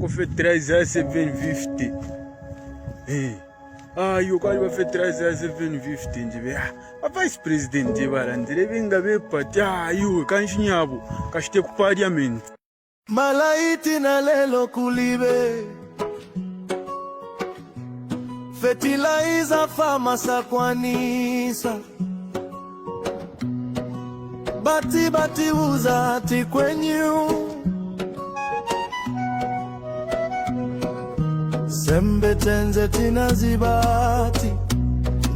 fait 13 à 750. Yo kwali bafe 13 à 750 njibe. Vice President barandire bengabe pati yo kanshinyabo kashite ku parliament. Malaiti na lelo kulibe. Fertilizer farmasa kwanisa. Bati uza ati kwenyu. Sembe tenze tina zibati.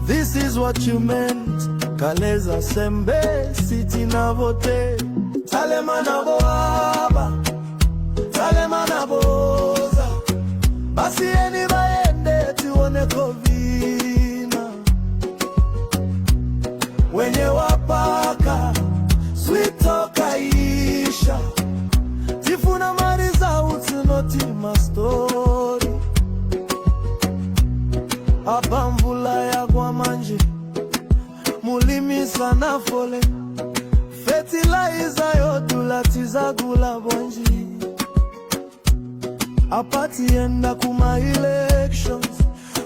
This is what you meant. Kaleza sembe siti na vote. Talemana boaba. Talemana boza. Basi eni baende tuone kovina. Wenye wapaka sweet toka isha. Tifuna mariza utunoti mastori. Hapa mvula ya kwa manji. Mulimi sana fole. Fertilizer yodulatiza gula bonji. Apati enda kuma elections.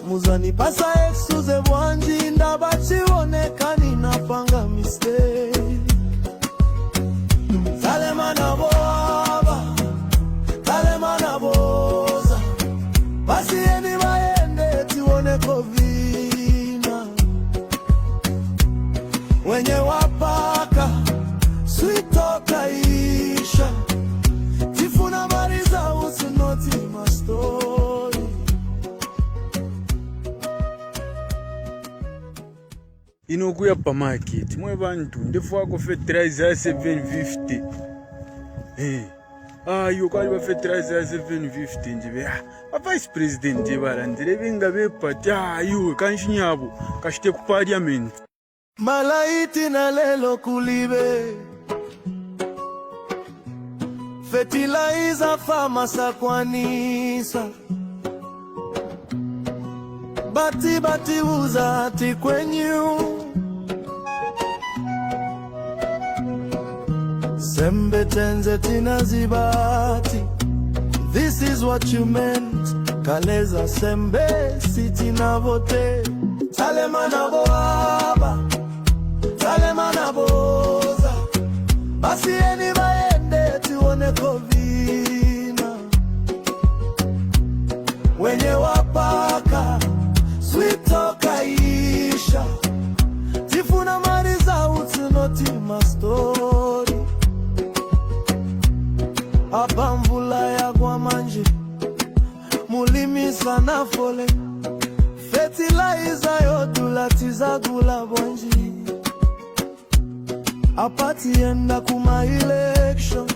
Muzani pasa exuze bwanji. Ndabachi onekani napanga mistake. Talemana boaba. Talemana boza. Basi eni maende tiwone kovina. Wenye wapaka sweet toka isha. Tifuna mariza usunoti mastori. Inokuya pa market mwe bantu ndefu ako fe 13 à 750. Yo kwali bafe 13 à 750 njibe. Vice President barandire bengabe pati yo kanshinyabo kashite ku parliament. Malaiti na lelo kulibe. Fertilizer farmasa kwanisa. Bati uza ati kwenyu. Sembe tenze tina zibati. This is what you meant. Kaleza sembe siti na vote. Talemana boaba. Talemana boza. Basi eni baende tuone kovina. Wenye wapaka sweet toka isha. Tifuna mariza utunoti mastori. Hapa mvula ya kwa manji. Mulimi sana fole. Fertilizer yodulatiza gula bonji. Apati enda kuma elections.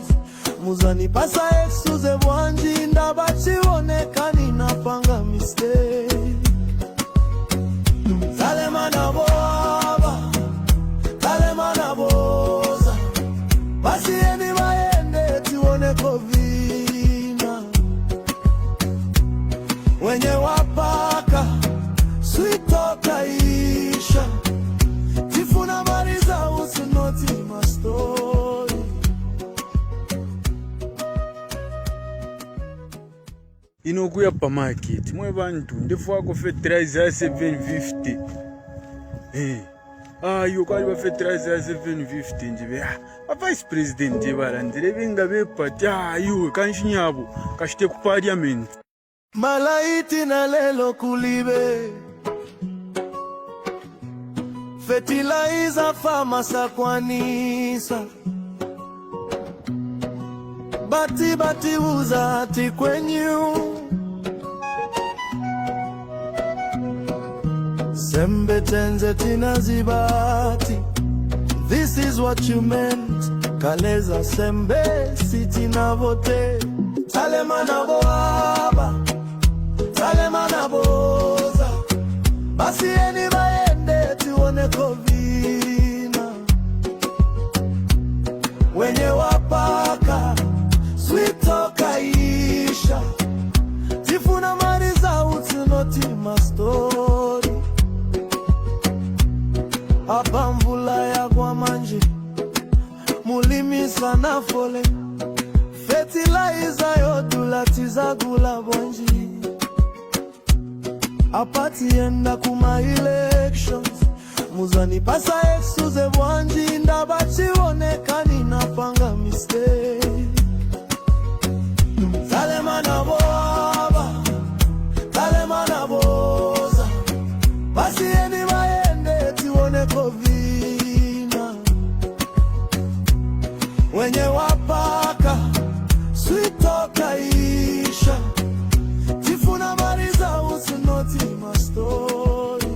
Muzani pasa exuze bwanji. Ndabachi onekani napanga mistake. Talemana boaba. Talemana boza. Basi eni maende tuone kovina. Wenye wapaka sweet toka isha. Tifuna mariza usunoti mastori. Inokuya pa market mwe bantu ndefu ako fe 13 à 750. Yo kwali bafe 13 à 750 njibe. Vice President barandire bengabe pati yo kanshinyabo kashite ku parliament. Malaiti na lelo kulibe. Fertilizer farmasa kwanisa. Bati uza ati kwenyu. Sembe tenze tina zibati. This is what you meant. Kaleza sembe siti na vote. Talemana boaba. Talemana boza. Basi eni baende tuone kovina. Wenye wapaka sweet toka isha. Tifuna mariza utunoti mastori. Hapa mvula ya kwa manji. Mulimi sana fole. Fertilizer yodulatiza gula. mukula bonji apati yenda kuma elections muzani pasa excuse bwanji ndabachiwonekani napanga mistake talemana boaba talemana boza basi eni maende tiwone kovina wenye wapaka switoka isha tifuna mariza usinoti mastori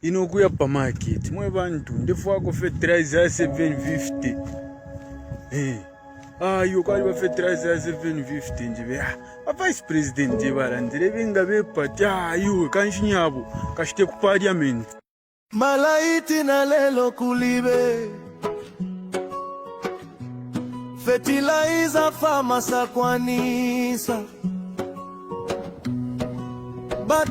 inokuya pa market mwe bantu ndefu wako fe 3 za 750 ayo kwali bafetiraiza 750 njibe vice president barandire benga bepati ayo kanshinyabo kashite ku parliament malaiti na lelo kulibe fertilizer famasa kwanisa. But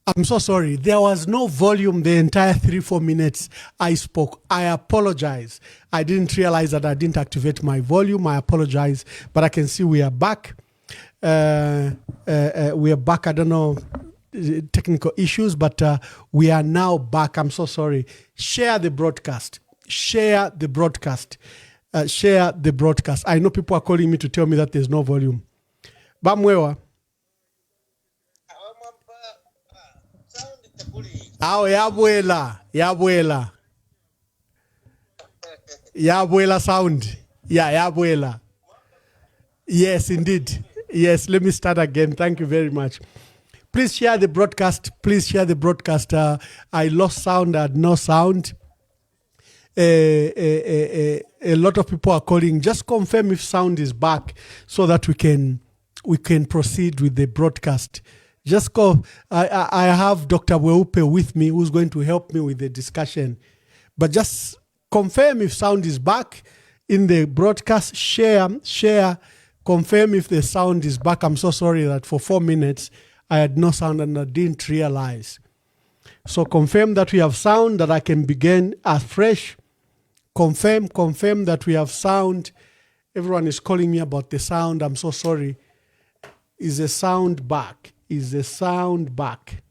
I'm so sorry. There was no volume the entire 3-4 minutes I spoke. I apologize. I didn't realize that I didn't activate my volume. I apologize. But I can see we are back. We are back. I don't know technical issues, but we are now back. I'm so sorry. Share the broadcast. Share the broadcast. Share the broadcast. I know people are calling me to tell me that there's no volume. Bamwewa. Oh, yabuela sound. Yeah, yabuela. Yes, indeed. Yes, let me start again. Thank you very much. Please share the broadcast. Please share the broadcast. I lost sound. I had no sound. A lot of people are calling. Just confirm if sound is back so that we can proceed with the broadcast. Just go. I have Dr. Weupe with me who's going to help me with the discussion. But just confirm if sound is back in the broadcast. Share. Confirm if the sound is back. I'm so sorry that for 4 minutes I had no sound and I didn't realize. So confirm that we have sound, that I can begin afresh. Confirm that we have sound. Everyone is calling me about the sound. I'm so sorry. Is the sound back? Is the sound back?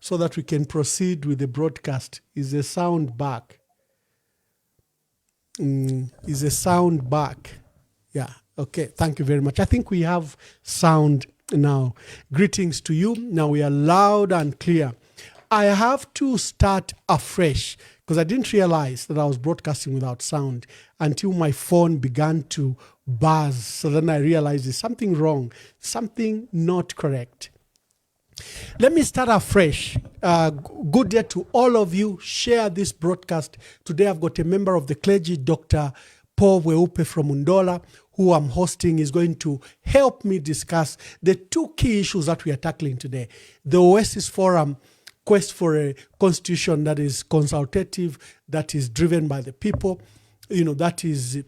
So that we can proceed with the broadcast. Is the sound back? Is the sound back? Yeah. Okay. Thank you very much. I think we have sound now. Greetings to you. Now we are loud and clear. I have to start afresh because I didn't realize that I was broadcasting without sound until my phone began to buzz. So then I realized there's something wrong, something not correct. Let me start afresh. Good day to all of you. Share this broadcast. Today I've got a member of the clergy, Dr. Paul Weupe from Undola, who I'm hosting, is going to help me discuss the two key issues that we are tackling today. The Oasis Forum, quest for a constitution that is consultative, that is driven by the people, that is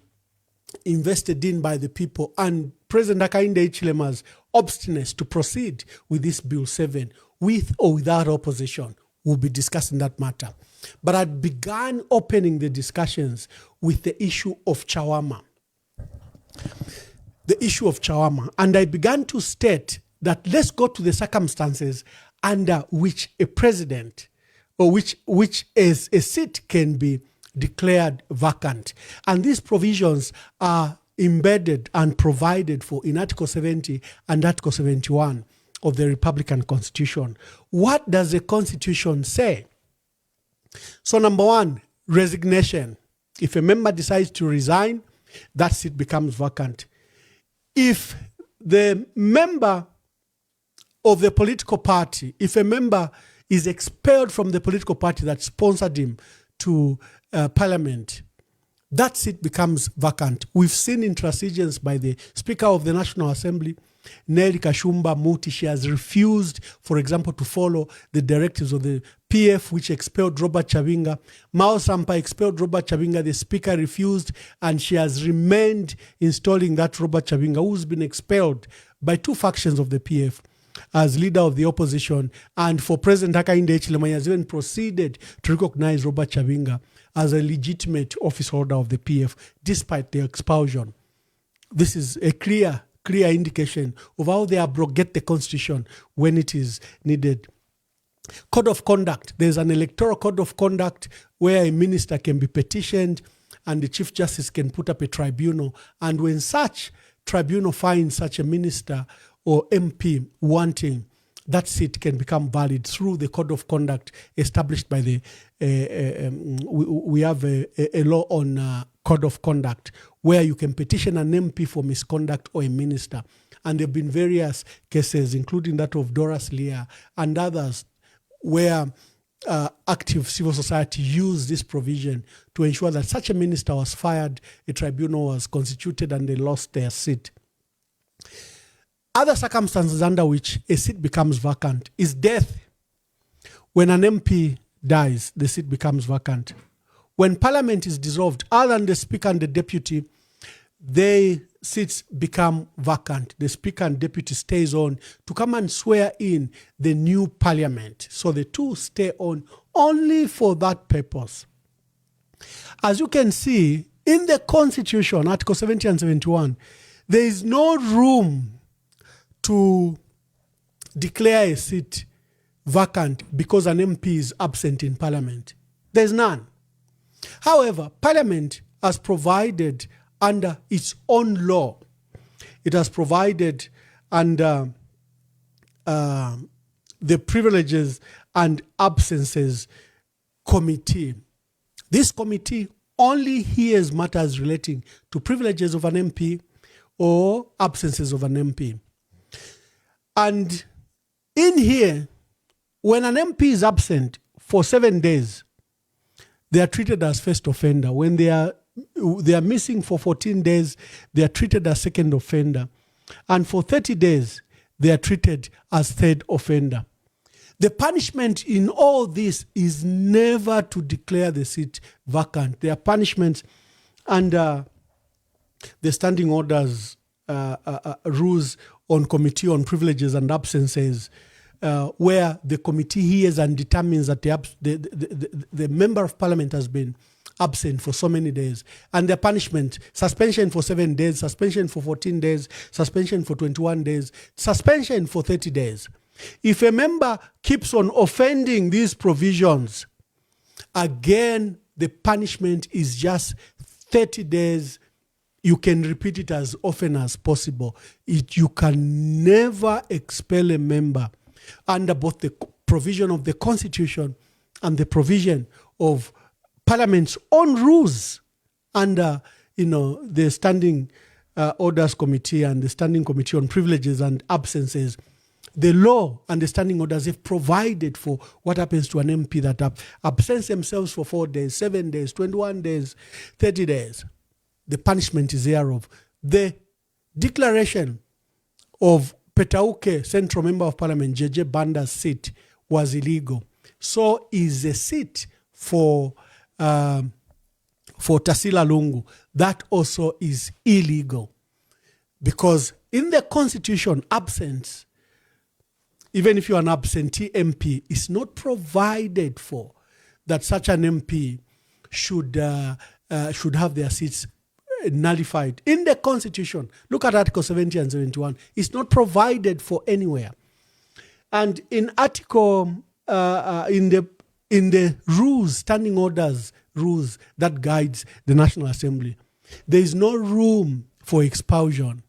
invested in by the people, and President Hakainde Hichilema'S obstinance to proceed with this Bill 7 with or without opposition. We'll be discussing that matter. But I began opening the discussions with the issue of Chawama. The issue of Chawama. And I began to state that let's go to the circumstances under which a president or which is a seat can be declared vacant. And these provisions are embedded and provided for in Article 70 and Article 71 of the Republican Constitution. What does the Constitution say? So number one, resignation. If a member decides to resign, that seat becomes vacant. If the member of the political party, if a member is expelled from the political party that sponsored him to parliament, that seat becomes vacant. We've seen intransigence by the Speaker of the National Assembly, Nelly Kashumba Muti. She has refused, for example, to follow the directives of the PF, which expelled Robert Chavinga. Mao Sampa expelled Robert Chavinga. The Speaker refused, and she has remained installing that Robert Chavinga, who's been expelled by two factions of the PF as leader of the opposition. And for President Hakainde Hichilema, has even proceeded to recognize Robert Chavinga as a legitimate office holder of the PF, despite the expulsion. This is a clear indication of how they abrogate the Constitution when it is needed. Code of conduct. There's an electoral code of conduct where a minister can be petitioned and the Chief Justice can put up a tribunal. And when such tribunal finds such a minister or MP wanting, that seat can become valid through the code of conduct established by the, we have a law on code of conduct where you can petition an MP for misconduct or a minister. And there have been various cases, including that of Doris Leah and others, where active civil society used this provision to ensure that such a minister was fired, a tribunal was constituted, and they lost their seat. Other circumstances under which a seat becomes vacant is death. When an MP dies, the seat becomes vacant. When parliament is dissolved, other than the speaker and the deputy, their seats become vacant. The speaker and deputy stays on to come and swear in the new parliament. So the two stay on only for that purpose. As you can see, in the Constitution, Article 70 and 71, there is no room to declare a seat vacant because an MP is absent in Parliament. There's none. However, Parliament has provided under its own law, it has provided under the Privileges and Absences Committee. This committee only hears matters relating to privileges of an MP or absences of an MP. And in here, when an MP is absent for 7 days, they are treated as first offender. When they are missing for 14 days, they are treated as second offender. And for 30 days, they are treated as third offender. The punishment in all this is never to declare the seat vacant. There are punishments under the standing orders rules on Committee on Privileges and Absences, where the committee hears and determines that the member of parliament has been absent for so many days. And the punishment, suspension for 7 days, suspension for 14 days, suspension for 21 days, suspension for 30 days. If a member keeps on offending these provisions, again, the punishment is just 30 days. You can repeat it as often as possible. You can never expel a member under both the provision of the Constitution and the provision of Parliament's own rules under, the Standing Orders Committee and the Standing Committee on Privileges and Absences. The law and the standing orders have provided for what happens to an MP that absents themselves for 4 days, 7 days, 21 days, 30 days. The punishment is thereof. The declaration of Petauke Central Member of Parliament, JJ Banda's seat, was illegal. So is a seat for Tasila Lungu. That also is illegal. Because in the Constitution, absence, even if you are an absentee MP, is not provided for that such an MP should have their seats nullified. In the Constitution, look at Article 70 and 71, it's not provided for anywhere. And in Article, in the rules, standing orders rules that guides the National Assembly, there is no room for expulsion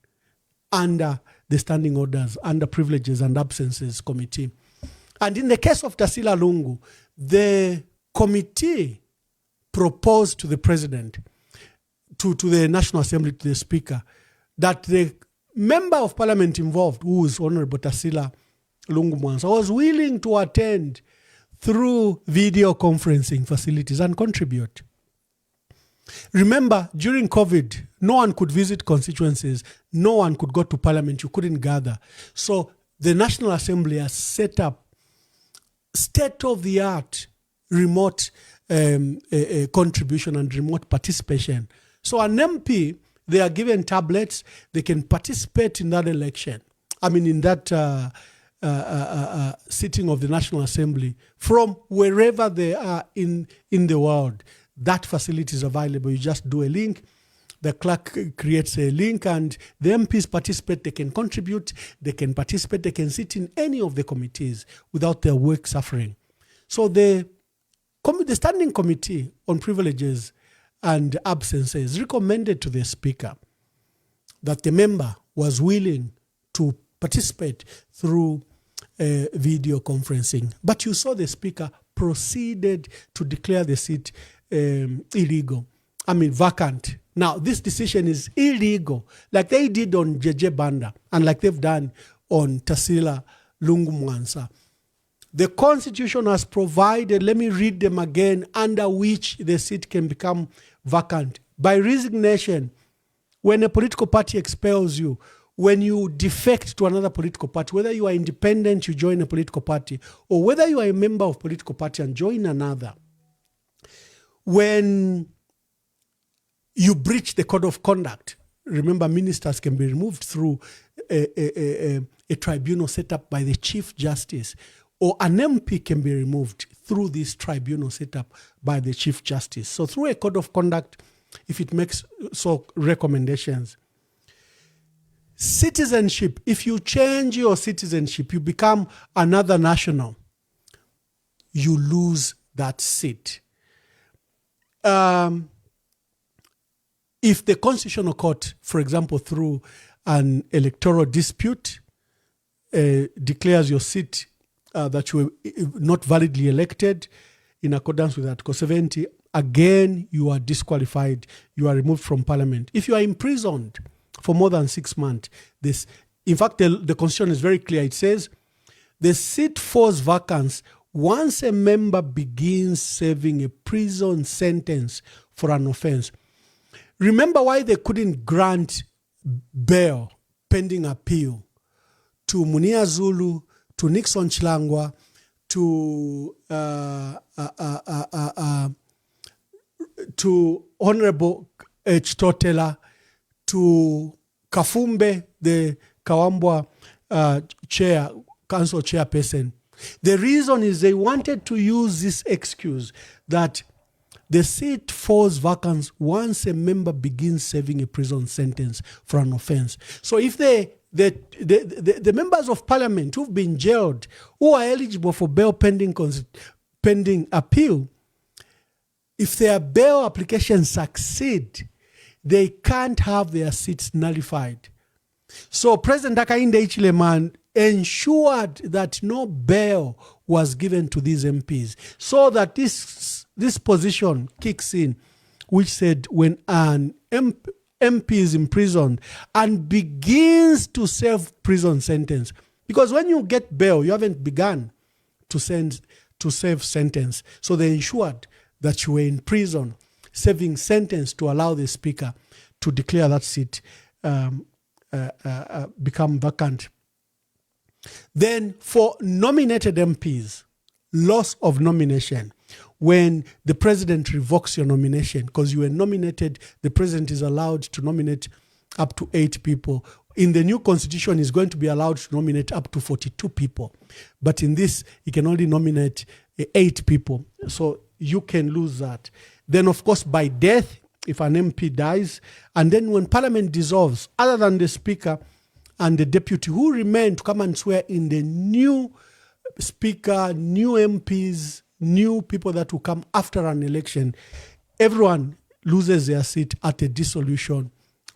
under the standing orders, under Privileges and Absences Committee. And in the case of Tasila Lungu, the committee proposed to the president, to the National Assembly, to the Speaker, that the member of parliament involved, who is Honorable Tasila Lungu'S, was willing to attend through video conferencing facilities and contribute. Remember, during COVID, no one could visit constituencies, no one could go to parliament, you couldn't gather. So the National Assembly has set up state-of-the-art remote contribution and remote participation. So an MP, they are given tablets, they can participate in that election. In that sitting of the National Assembly from wherever they are in the world. That facility is available. You just do a link, the clerk creates a link, and the MPs participate. They can contribute, they can participate, they can sit in any of the committees without their work suffering. So the Standing Committee on Privileges and Absences recommended to the Speaker that the member was willing to participate through video conferencing. But you saw the Speaker proceeded to declare the seat illegal. Vacant. Now, this decision is illegal, like they did on JJ Banda and like they've done on Tasila Lungu'S. The Constitution has provided, let me read them again, under which the seat can become vacant. By resignation, when a political party expels you, when you defect to another political party, whether you are independent, you join a political party, or whether you are a member of a political party and join another, when you breach the code of conduct, remember ministers can be removed through a tribunal set up by the Chief Justice, or an MP can be removed through this tribunal set up by the Chief Justice. So through a code of conduct, if it makes so recommendations. Citizenship, if you change your citizenship, you become another national, you lose that seat. If the Constitutional Court, for example, through an electoral dispute, declares your seat that you were not validly elected in accordance with Article 70, again, you are disqualified. You are removed from Parliament. If you are imprisoned for more than 6 months, in fact, the Constitution is very clear. It says, the seat falls vacant once a member begins serving a prison sentence for an offense. Remember why they couldn't grant bail pending appeal to Munia Zulu, to Nixon Chilangwa, to Honorable H. Totela, to Kafumbe, the Kawambwa council chairperson. The reason is they wanted to use this excuse that the seat falls vacant once a member begins serving a prison sentence for an offense. So if the members of parliament who've been jailed, who are eligible for bail pending appeal, if their bail applications succeed, they can't have their seats nullified. So President Hakainde Hichilema ensured that no bail was given to these MPs, so that this position kicks in, which said when an MP is imprisoned and begins to serve prison sentence, because when you get bail, you haven't begun to serve sentence. So they ensured that you were in prison serving sentence to allow the speaker to declare that seat become vacant. Then for nominated MPs, loss of nomination. When the president revokes your nomination, because you were nominated, the president is allowed to nominate up to 8 people. In the new constitution, he's going to be allowed to nominate up to 42 people. But in this, he can only nominate 8 people. So you can lose that. Then, of course, by death, if an MP dies, and then when parliament dissolves, other than the speaker and the deputy who remain to come and swear in, the new speaker, new MPs, new people that will come after an election, everyone loses their seat at a dissolution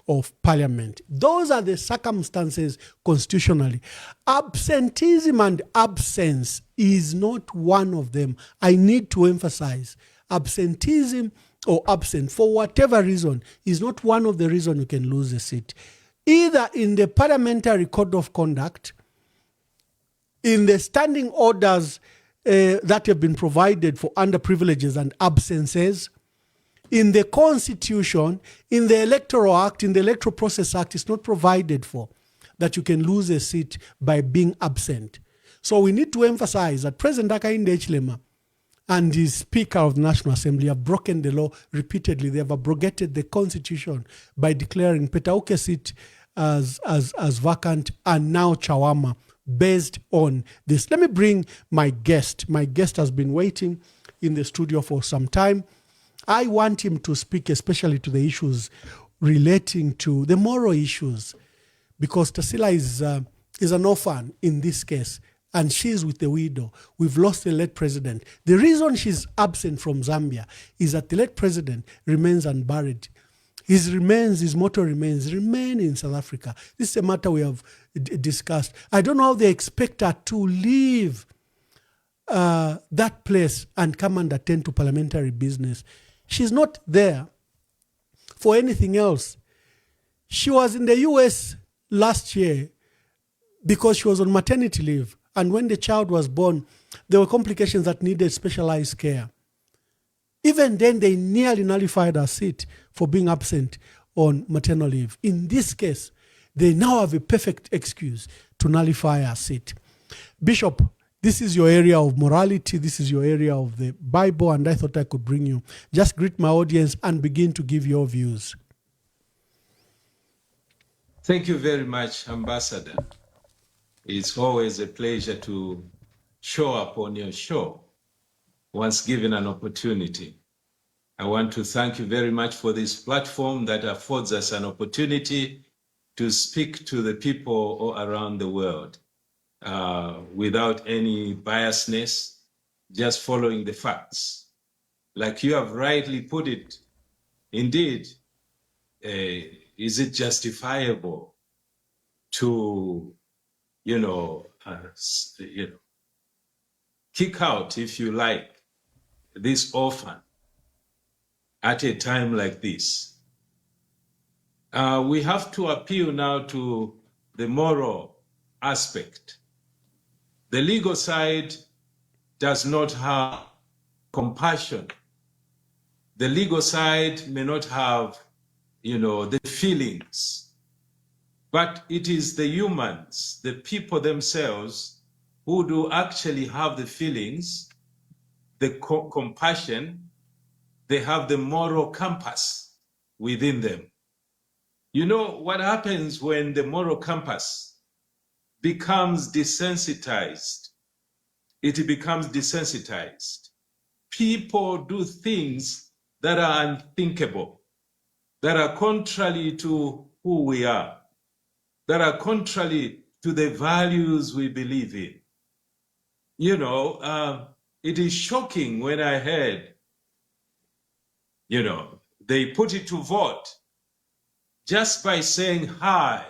of parliament. Those are the circumstances constitutionally. Absenteeism and absence is not one of them. I need to emphasize, absenteeism or absent, for whatever reason, is not one of the reasons you can lose a seat. Either in the parliamentary code of conduct, in the standing orders that have been provided for underprivileges and absences, in the Constitution, in the Electoral Act, in the Electoral Process Act, it's not provided for that you can lose a seat by being absent. So we need to emphasize that President Hakainde Hichilema and his Speaker of the National Assembly have broken the law repeatedly. They have abrogated the Constitution by declaring Petauke's seat as vacant, and now Chawama, based on this. Let me bring my guest. My guest has been waiting in the studio for some time. I want him to speak especially to the issues relating to the moral issues, because Tasila is an orphan in this case, and she's with the widow. We've lost the late president. The reason she's absent from Zambia is that the late president remains unburied. His mortal remains remain in South Africa. This is a matter we have discussed. I don't know how they expect her to leave that place and come and attend to parliamentary business. She's not there for anything else. She was in the US last year because she was on maternity leave. And when the child was born, there were complications that needed specialized care. Even then, they nearly nullified her seat for being absent on maternal leave. In this case, they now have a perfect excuse to nullify her seat. Bishop, this is your area of morality. This is your area of the Bible, and I thought I could bring you. Just greet my audience and begin to give your views. Thank you very much, Ambassador. It's always a pleasure to show up on your show once given an opportunity. I want to thank you very much for this platform that affords us an opportunity to speak to the people all around the world without any biasness, just following the facts. Like you have rightly put it, indeed, is it justifiable to, kick out, if you like, this orphan at a time like this? We have to appeal now to the moral aspect. The legal side does not have compassion. The legal side may not have, the feelings, but it is the humans, the people themselves, who do actually have the feelings, the compassion. They have the moral compass within them. You know what happens when the moral compass becomes desensitized? It becomes desensitized. People do things that are unthinkable, that are contrary to who we are, that are contrary to the values we believe in. It is shocking when I heard, they put it to vote just by saying hi,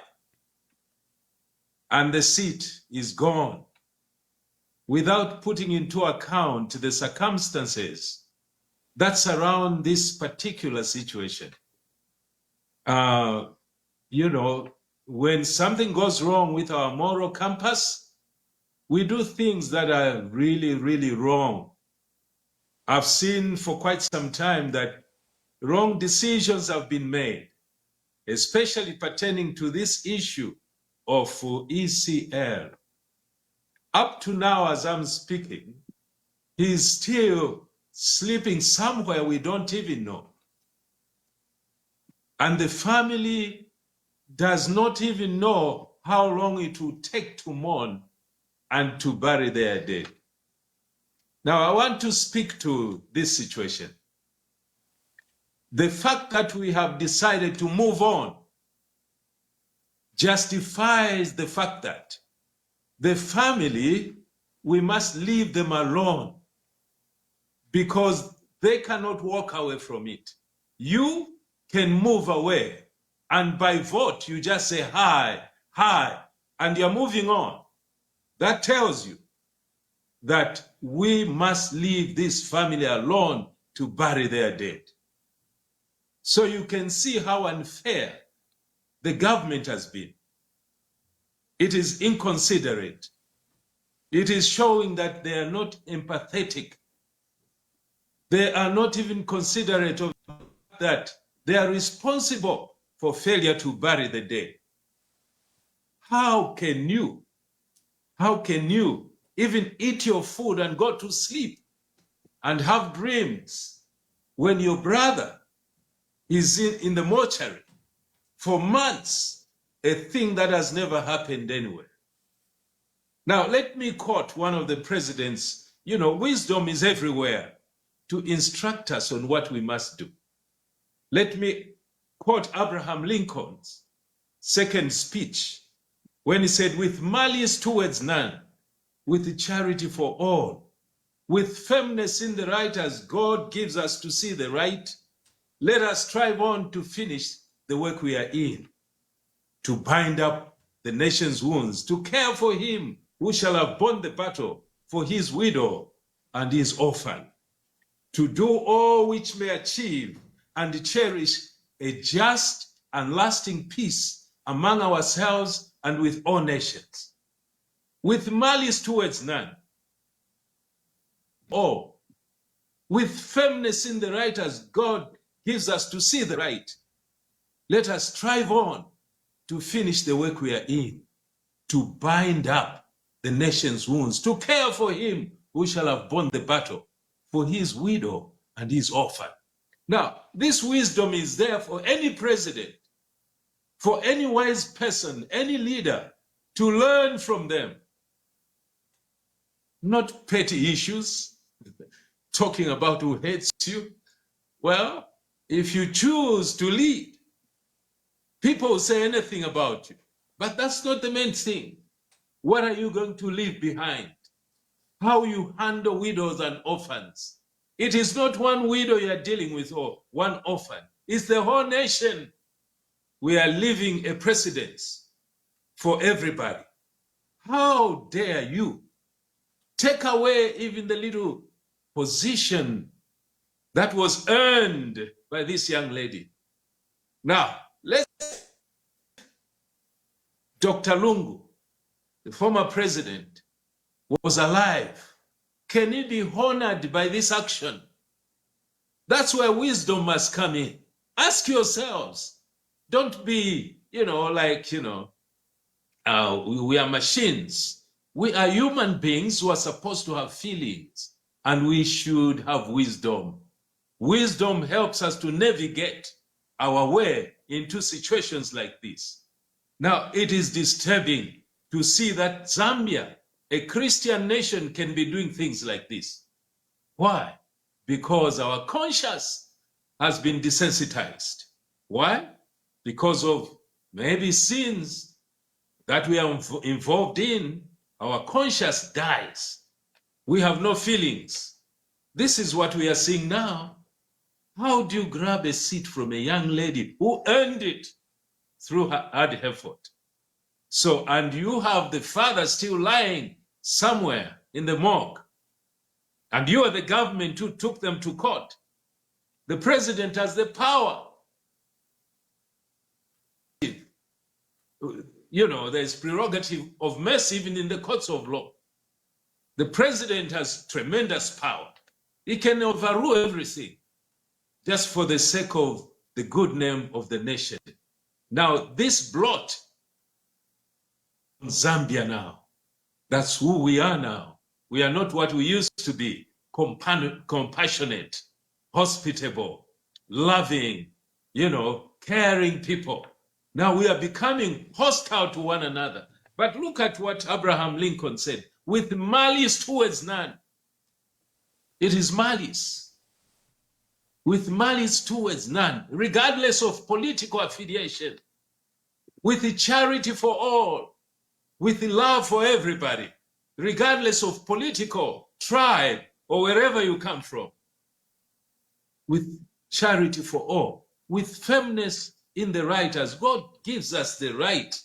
and the seat is gone, without putting into account the circumstances that surround this particular situation. When something goes wrong with our moral compass, we do things that are really, really wrong. I've seen for quite some time that wrong decisions have been made, especially pertaining to this issue of ECL. Up to now, as I'm speaking, he's still sleeping somewhere we don't even know. And the family does not even know how long it will take to mourn and to bury their dead. Now, I want to speak to this situation. The fact that we have decided to move on justifies the fact that the family, we must leave them alone because they cannot walk away from it. You can move away, and by vote, you just say hi, and you're moving on. That tells you that we must leave this family alone to bury their dead. So you can see how unfair the government has been. It is inconsiderate. It is showing that they are not empathetic. They are not even considerate of that they are responsible for failure to bury the dead. How can you even eat your food and go to sleep and have dreams when your brother is in the mortuary for months, a thing that has never happened anywhere? Now, let me quote one of the president's, wisdom is everywhere to instruct us on what we must do. Let me quote Abraham Lincoln's second speech when he said, "With malice towards none, with charity for all, with firmness in the right as God gives us to see the right, let us strive on to finish the work we are in, to bind up the nation's wounds, to care for him who shall have borne the battle, for his widow and his orphan, to do all which may achieve and cherish a just and lasting peace among ourselves and with all nations. with malice towards none, or with firmness in the right as God gives us to see the right. Let us strive on to finish the work we are in, to bind up the nation's wounds, to care for him who shall have borne the battle, for his widow and his orphan. Now, this wisdom is there for any president, for any wise person, any leader, to learn from them. Not petty issues, talking about who hates you. Well, if you choose to lead, people will say anything about you, but that's not the main thing. What are you going to leave behind? How you handle widows and orphans. It is not one widow you're dealing with or one orphan. It's the whole nation. We are leaving a precedence for everybody. How dare you take away even the little position that was earned by this young lady? Now, Dr. Lungu, the former president, was alive. Can he be honored by this action? That's where wisdom must come in. Ask yourselves. Don't be, we are machines. We are human beings who are supposed to have feelings, and we should have wisdom. Wisdom helps us to navigate our way into situations like this. Now, it is disturbing to see that Zambia, a Christian nation, can be doing things like this. Why? Because our conscience has been desensitized. Why? Because of maybe sins that we are involved in, our conscience dies. We have no feelings. This is what we are seeing now. How do you grab a seat from a young lady who earned it through her hard effort? So, and you have the father still lying somewhere in the morgue, and you are the government who took them to court. The president has the power. There's prerogative of mercy even in the courts of law. The president has tremendous power. He can overrule everything just for the sake of the good name of the nation. Now, this blot on Zambia now, that's who we are now. We are not what we used to be, compassionate, hospitable, loving, caring people. Now we are becoming hostile to one another. But look at what Abraham Lincoln said, with malice towards none. It is malice. With malice towards none, regardless of political affiliation, with charity for all, with love for everybody, regardless of political, tribe, or wherever you come from, with charity for all, with firmness in the right, as God gives us the right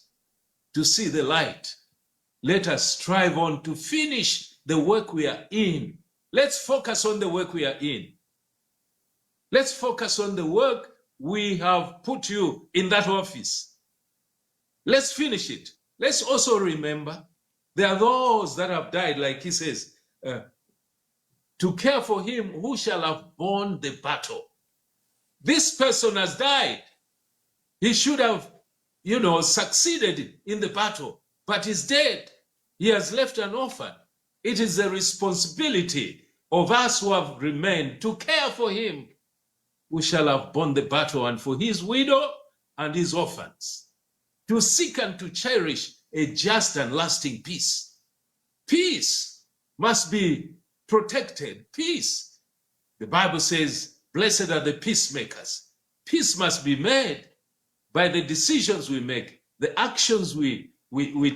to see the light. Let us strive on to finish the work we are in. Let's focus on the work we are in. Let's focus on the work we have put you in that office. Let's finish it. Let's also remember there are those that have died, like he says, to care for him who shall have borne the battle. This person has died. He should have, succeeded in the battle, but he's dead. He has left an orphan. It is the responsibility of us who have remained to care for him who shall have borne the battle, and for his widow and his orphans, to seek and to cherish a just and lasting peace. Peace must be protected. Peace. The Bible says, blessed are the peacemakers. Peace must be made by the decisions we make, the actions we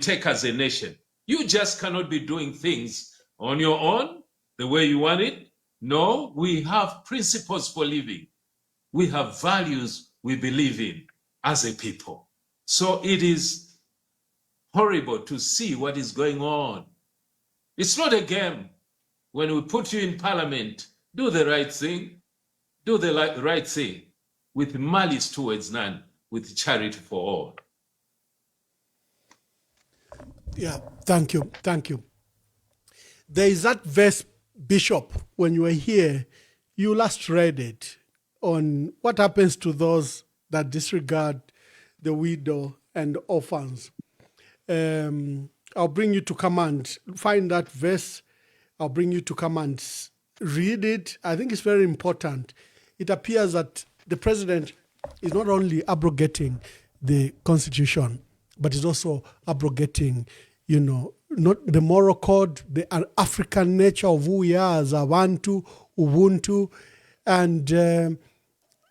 take as a nation. You just cannot be doing things on your own, the way you want it. No, we have principles for living. We have values we believe in as a people. So it is horrible to see what is going on. It's not a game. When we put you in parliament, do the right thing. Do the right thing with malice towards none, with charity for all. Yeah, thank you. Thank you. There is that verse, Bishop, when you were here, you last read it on what happens to those that disregard the widow and orphans. I'll bring you to come and find that verse. I'll bring you to come and read it. I think it's very important. It appears that the president is not only abrogating the constitution, but is also abrogating, not the moral code, the African nature of who we are as Abantu, Ubuntu, and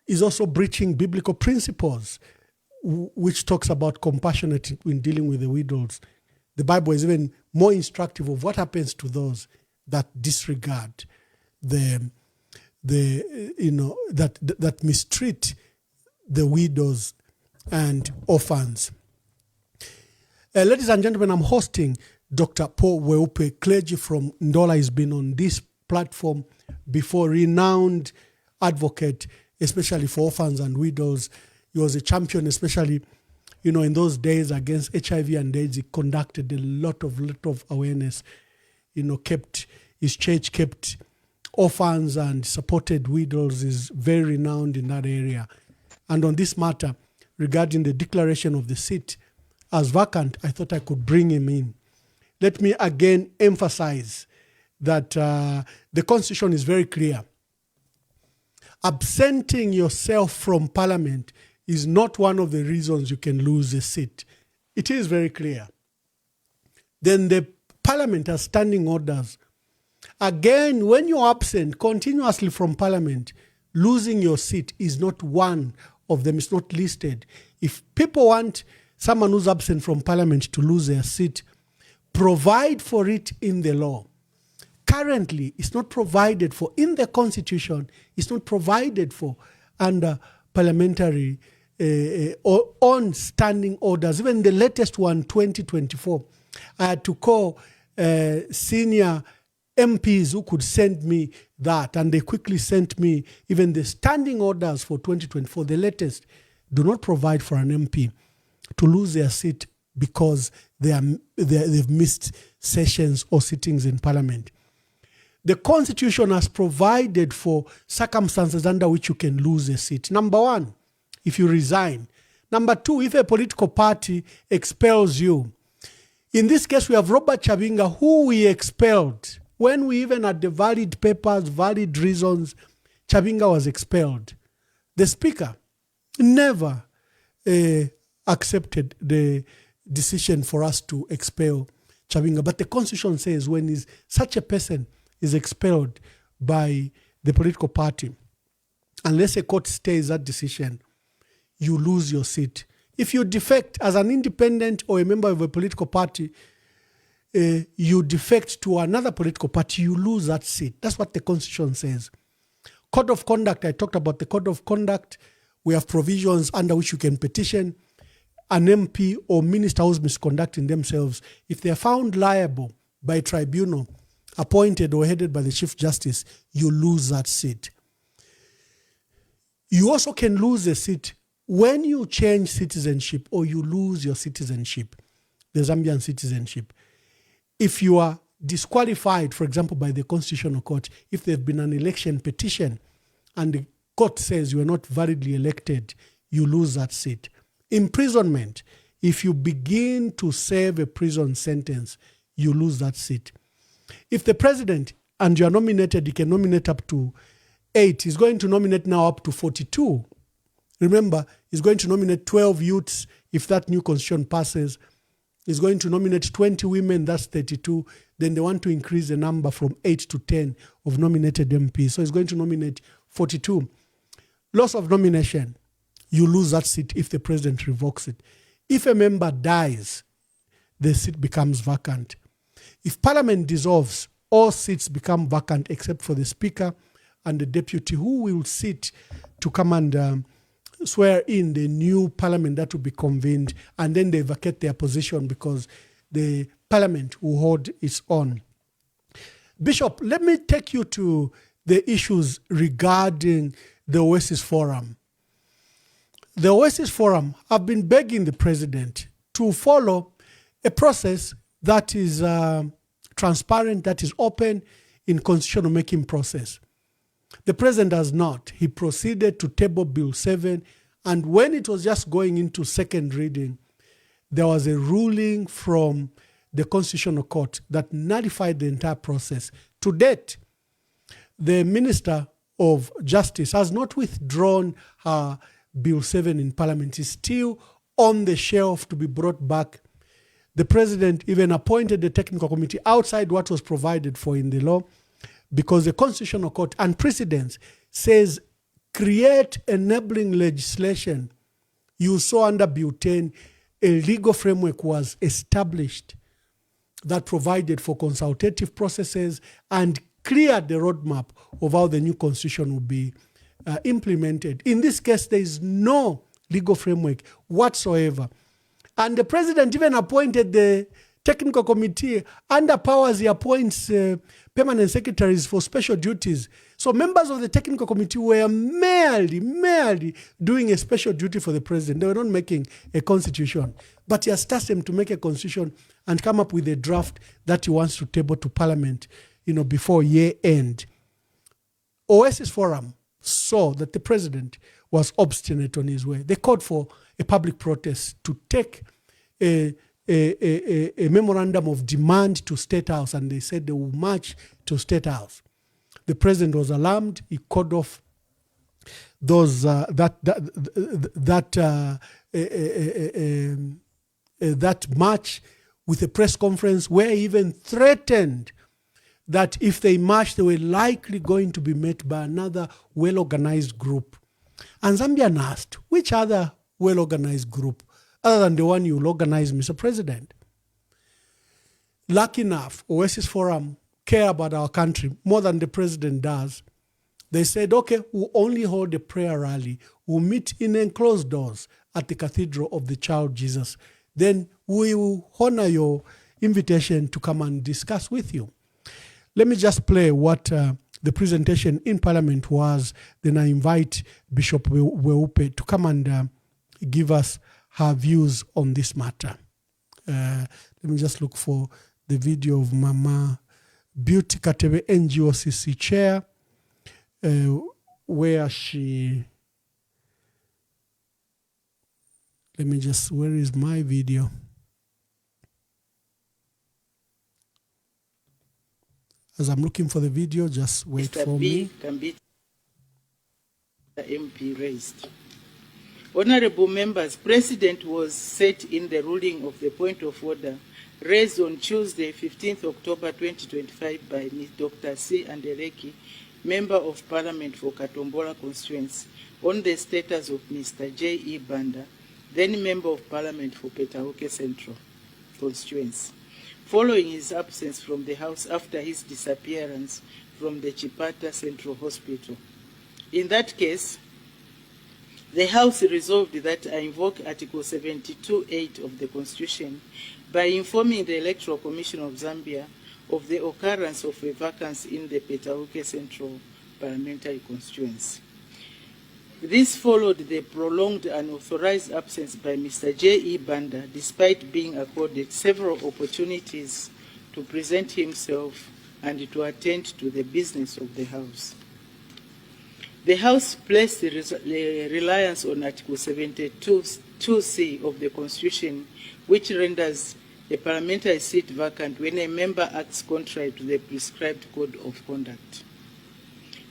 is also breaching biblical principles, which talks about compassionate in dealing with the widows. The Bible is even more instructive of what happens to those that disregard that mistreat the widows and orphans. Ladies and gentlemen, I'm hosting Dr. Paul Weupe, clergy from Ndola. He's been on this platform before, renowned advocate, especially for orphans and widows. He was a champion, especially, in those days against HIV and AIDS. He conducted a lot of awareness, his church kept orphans and supported widows, is very renowned in that area. And on this matter, regarding the declaration of the seat as vacant, I thought I could bring him in. Let me again emphasize that the Constitution is very clear. Absenting yourself from Parliament is not one of the reasons you can lose a seat. It is very clear. Then the Parliament has standing orders. Again, when you're absent continuously from Parliament, losing your seat is not one of them. It's not listed. If people want someone who's absent from Parliament to lose their seat, provide for it in the law. Currently, it's not provided for in the Constitution. It's not provided for under parliamentary or on standing orders. Even the latest one, 2024, I had to call senior MPs who could send me that, and they quickly sent me even the standing orders for 2024. The latest do not provide for an MP to lose their seat because they've missed sessions or sittings in Parliament. The Constitution has provided for circumstances under which you can lose a seat. Number one, if you resign. Number two, if a political party expels you. In this case, we have Robert Chabinga, who we expelled. When we even had the valid papers, valid reasons, Chabinga was expelled. The Speaker never accepted the decision for us to expel Chabinga. But the Constitution says when such a person is expelled by the political party, unless a court stays that decision, you lose your seat. If you defect as an independent or a member of a political party, you defect to another political party, you lose that seat. That's what the Constitution says. Code of conduct, I talked about the code of conduct. We have provisions under which you can petition an MP or minister who's misconducting themselves. If they're found liable by a tribunal appointed or headed by the Chief Justice, you lose that seat. You also can lose a seat when you change citizenship or you lose your citizenship, the Zambian citizenship. If you are disqualified, for example, by the Constitutional Court, if there's been an election petition and the court says you are not validly elected, you lose that seat. Imprisonment, if you begin to serve a prison sentence, you lose that seat. If the president and you are nominated, he can nominate up to 8. He's going to nominate now up to 42. Remember, he's going to nominate 12 youths if that new constitution passes. He's going to nominate 20 women, that's 32. Then they want to increase the number from 8 to 10 of nominated MPs. So he's going to nominate 42. Loss of nomination, you lose that seat if the president revokes it. If a member dies, the seat becomes vacant. If Parliament dissolves, all seats become vacant except for the Speaker and the Deputy, who will sit to come and swear in the new Parliament that will be convened, and then they vacate their position because the Parliament will hold its own. Bishop, let me take you to the issues regarding the Oasis Forum. The Oasis Forum have been begging the president to follow a process that is transparent, that is open in constitutional making process. The president has not. He proceeded to table Bill 7, and when it was just going into second reading, there was a ruling from the Constitutional Court that nullified the entire process. To date, the Minister of Justice has not withdrawn her Bill 7 in Parliament. It's still on the shelf to be brought back. The president even appointed a technical committee outside what was provided for in the law, because the Constitutional Court and precedents says create enabling legislation. You saw under Bill 10, a legal framework was established that provided for consultative processes and cleared the roadmap of how the new constitution will be implemented. In this case, there is no legal framework whatsoever. And the president even appointed the technical committee. Under powers, he appoints permanent secretaries for special duties. So members of the technical committee were merely doing a special duty for the president. They were not making a constitution. But he has tasked them to make a constitution and come up with a draft that he wants to table to Parliament, before year end. Oasis Forum saw that the president was obstinate on his way. They called for a public protest to take a memorandum of demand to State House, and they said they will march to State House. The president was alarmed. He called off those that march with a press conference where he even threatened that if they marched, they were likely going to be met by another well-organized group. And Zambian asked, which other well-organized group, other than the one you will organize, Mr. President? Lucky enough, Oasis Forum care about our country more than the president does. They said, okay, we'll only hold a prayer rally. We'll meet in enclosed doors at the Cathedral of the Child Jesus. Then we will honor your invitation to come and discuss with you. Let me just play what the presentation in Parliament was. Then I invite Bishop Weupe to come and give us her views on this matter. Let me just look for the video of Mama Beauty Katebe, NGOCC chair, where she... where is my video? As I'm looking for the video, just wait Mr. for B me. Can be the MP raised. Honorable members, President was set in the ruling of the point of order raised on Tuesday, 15th October 2025 by Ms. Dr. C. Andereki, Member of Parliament for Katombola constituency, on the status of Mr. J. E. Banda, then Member of Parliament for Petauke Central constituency, following his absence from the House after his disappearance from the Chipata Central Hospital. In that case, the House resolved that I invoke Article 72(8) of the Constitution by informing the Electoral Commission of Zambia of the occurrence of a vacancy in the Petauke Central Parliamentary Constituency. This followed the prolonged unauthorized absence by Mr. J. E. Banda, despite being accorded several opportunities to present himself and to attend to the business of the House. The House placed the reliance on Article 72(2)(c) of the Constitution, which renders a parliamentary seat vacant when a member acts contrary to the prescribed code of conduct.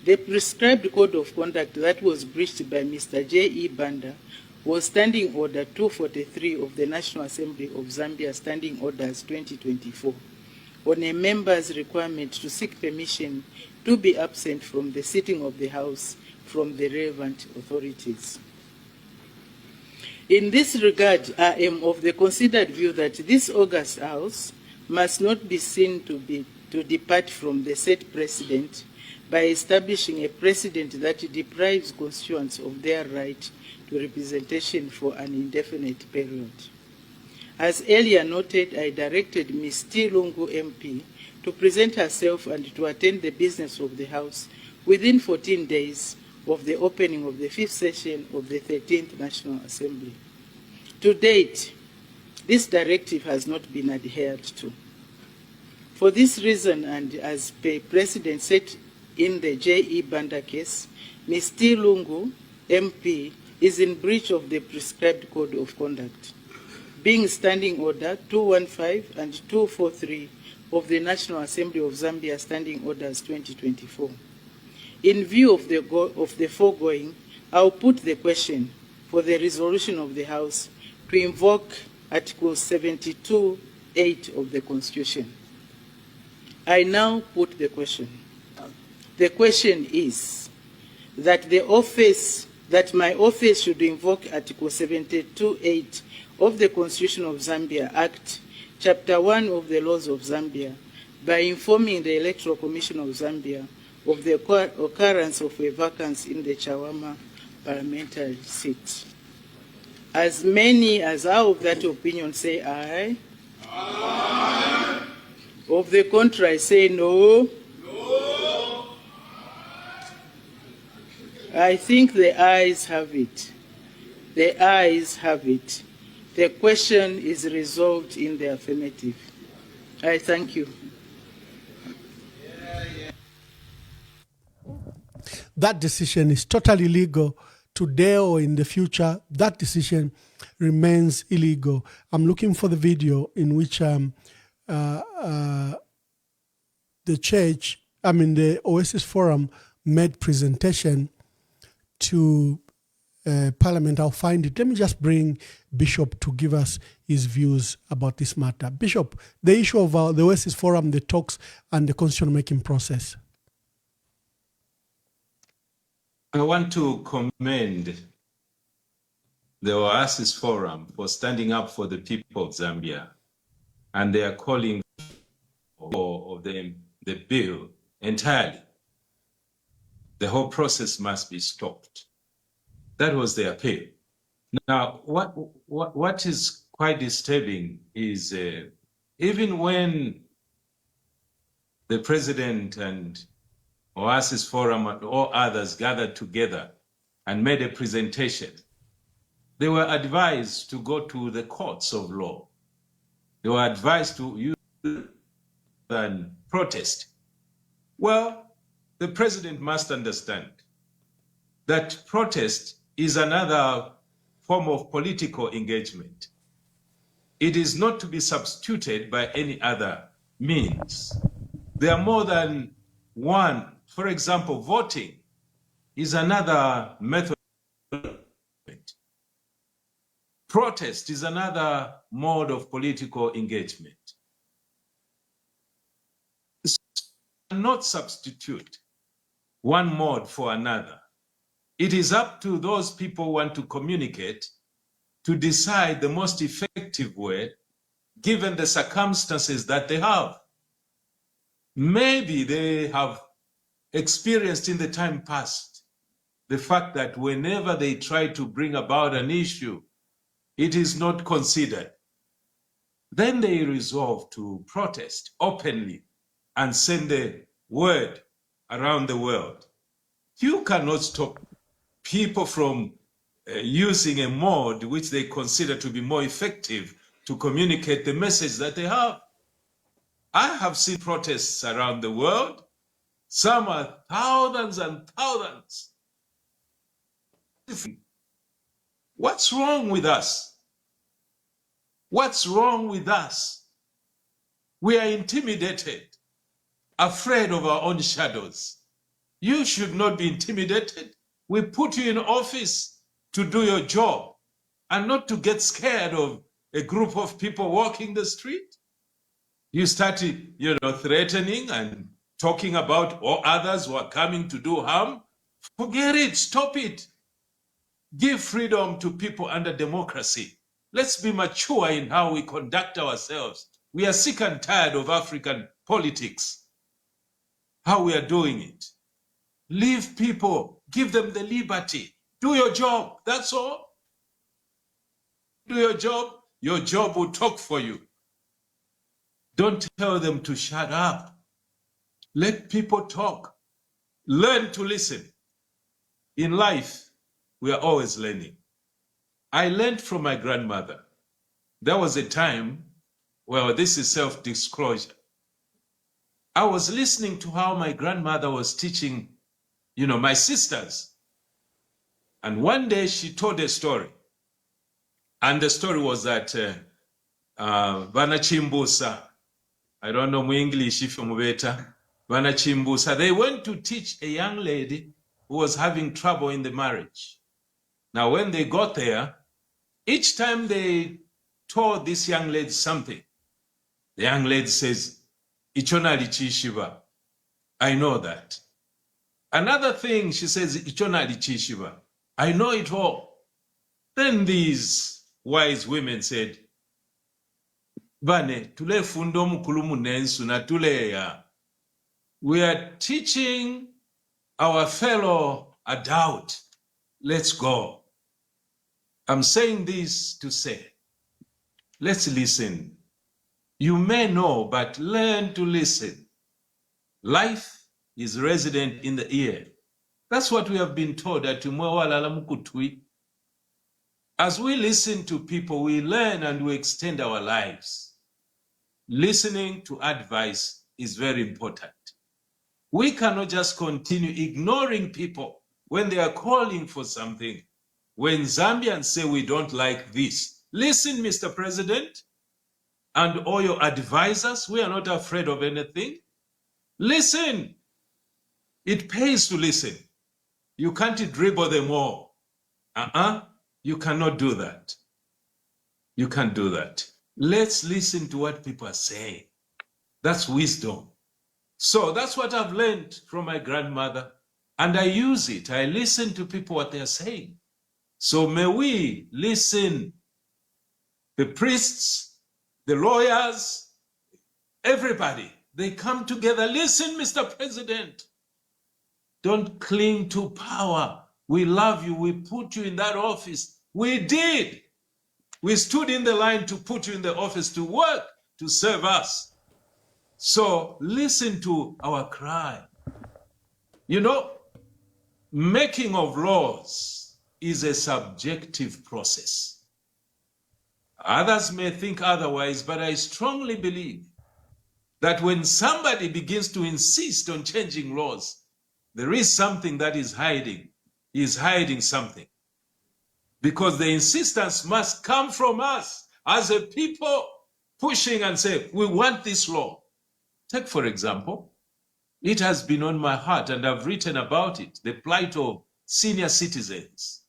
The prescribed code of conduct that was breached by Mr. J. E. Banda was Standing Order 243 of the National Assembly of Zambia Standing Orders 2024 on a member's requirement to seek permission to be absent from the sitting of the House from the relevant authorities. In this regard, I am of the considered view that this august House must not be seen to depart from the set precedent by establishing a precedent that deprives constituents of their right to representation for an indefinite period. As earlier noted, I directed Ms. T. Lungu MP to present herself and to attend the business of the House within 14 days of the opening of the 5th session of the 13th National Assembly. To date, This directive has not been adhered to. For this reason, and as the President said in the J.E. Banda case, Ms. T. Lungu, MP, is in breach of the prescribed code of conduct, being Standing Order 215 and 243 of the National Assembly of Zambia Standing Orders 2024. In view of the foregoing, I'll put the question for the resolution of the House to invoke Article 72(8) of the Constitution. I now put the question. The question is that my office should invoke Article 72(8) of the Constitution of Zambia Act, Chapter 1 of the Laws of Zambia, by informing the Electoral Commission of Zambia of the occurrence of a vacancy in the Chawama parliamentary seat. As many as are of that opinion say aye. Aye. Of the contrary say no. No. I think the ayes have it. The ayes have it. The question is resolved in the affirmative. I thank you. That decision is totally illegal. Today or in the future, that decision remains illegal. I'm looking for the video in which the Oasis Forum made presentation to Parliament. I'll find it. Let me just bring Bishop to give us his views about this matter. Bishop, the issue of the Oasis Forum, the talks, and the constitution-making process. I want to commend the Oasis Forum for standing up for the people of Zambia, and they are calling for the bill entirely. The whole process must be stopped. That was their appeal. Now, what is quite disturbing is even when the president and Oasis Forum and all others gathered together and made a presentation, they were advised to go to the courts of law. They were advised to use and protest. Well, the president must understand that protest is another form of political engagement. It is not to be substituted by any other means. There are more than one. For example, voting is another method. Protest is another mode of political engagement. So, not substitute one mode for another. It is up to those people who want to communicate to decide the most effective way, given the circumstances that they have. Maybe they have experienced in the time past the fact that whenever they try to bring about an issue, it is not considered. Then they resolve to protest openly and send the word around the world. You cannot stop people from using a mode which they consider to be more effective to communicate the message that they have. I have seen protests around the world. Some are thousands and thousands. What's wrong with us? What's wrong with us? We are intimidated, afraid of our own shadows. You should not be intimidated. We put you in office to do your job and not to get scared of a group of people walking the street. You started, threatening and talking about all others who are coming to do harm. Forget it, stop it. Give freedom to people under democracy. Let's be mature in how we conduct ourselves. We are sick and tired of African politics, how we are doing it. Leave people, give them the liberty. Do your job, that's all. Do your job will talk for you. Don't tell them to shut up. Let people talk. Learn to listen. In life, we are always learning. I learned from my grandmother there was a time, well, this is self-disclosure. I was listening to how my grandmother was teaching, my sisters. And one day she told a story. And the story was that Vana Chimbusa, I don't know my English if you're Vana Chimbusa, they went to teach a young lady who was having trouble in the marriage. Now, when they got there, each time they told this young lady something, the young lady says, Ichona Lichishiva. I know that. Another thing, she says, Ichona Lichishiva. I know it all. Then these wise women said, Bane, tule fundo mukulumu nensu na tule ya. We are teaching our fellow adult. Let's go. I'm saying this to say, let's listen. You may know, but learn to listen. Life is resident in the ear. That's what we have been told. As we listen to people, we learn and we extend our lives. Listening to advice is very important. We cannot just continue ignoring people when they are calling for something. When Zambians say we don't like this, listen, Mr. President, and all your advisors, we are not afraid of anything. Listen. It pays to listen. You can't dribble them all. You cannot do that. You can't do that. Let's listen to what people are saying. That's wisdom. So that's what I've learned from my grandmother, and I use it. I listen to people what they're saying. So may we listen, the priests, the lawyers, everybody, they come together. Listen, Mr. President. Don't cling to power. We love you. We put you in that office. We did. We stood in the line to put you in the office to work, to serve us. So listen to our cry. Making of laws is a subjective process. Others may think otherwise, but I strongly believe that when somebody begins to insist on changing laws, there is something that is hiding. He is hiding something. Because the insistence must come from us as a people pushing and say, we want this law. Take, for example, it has been on my heart and I've written about it, the plight of senior citizens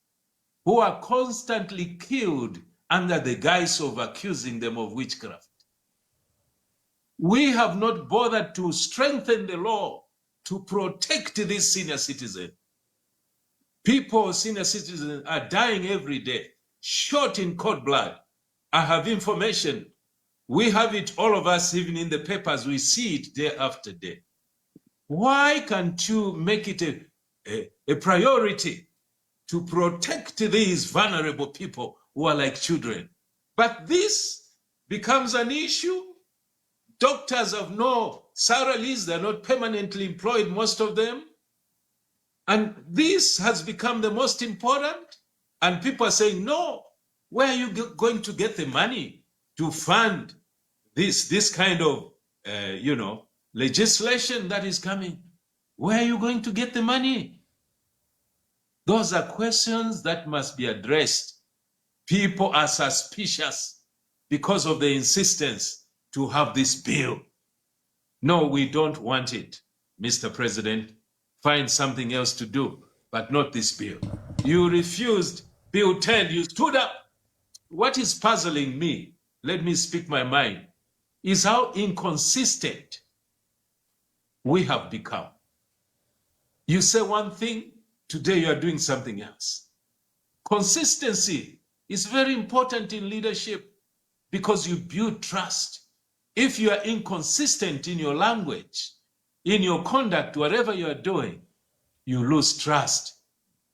who are constantly killed under the guise of accusing them of witchcraft. We have not bothered to strengthen the law to protect this senior citizen. People, senior citizens, are dying every day, shot in cold blood. I have information. We have it, all of us, even in the papers, we see it day after day. Why can't you make it a priority to protect these vulnerable people who are like children? But this becomes an issue. Doctors have no salaries, they're not permanently employed, most of them. And this has become the most important. And people are saying, no, where are you going to get the money to fund this kind of, legislation that is coming? Where are you going to get the money? Those are questions that must be addressed. People are suspicious because of the insistence to have this bill. No, we don't want it, Mr. President. Find something else to do, but not this bill. You refused Bill 10, you stood up. What is puzzling me, let me speak my mind, is how inconsistent we have become. You say one thing, today you are doing something else. Consistency is very important in leadership because you build trust. If you are inconsistent in your language, in your conduct, whatever you are doing, you lose trust.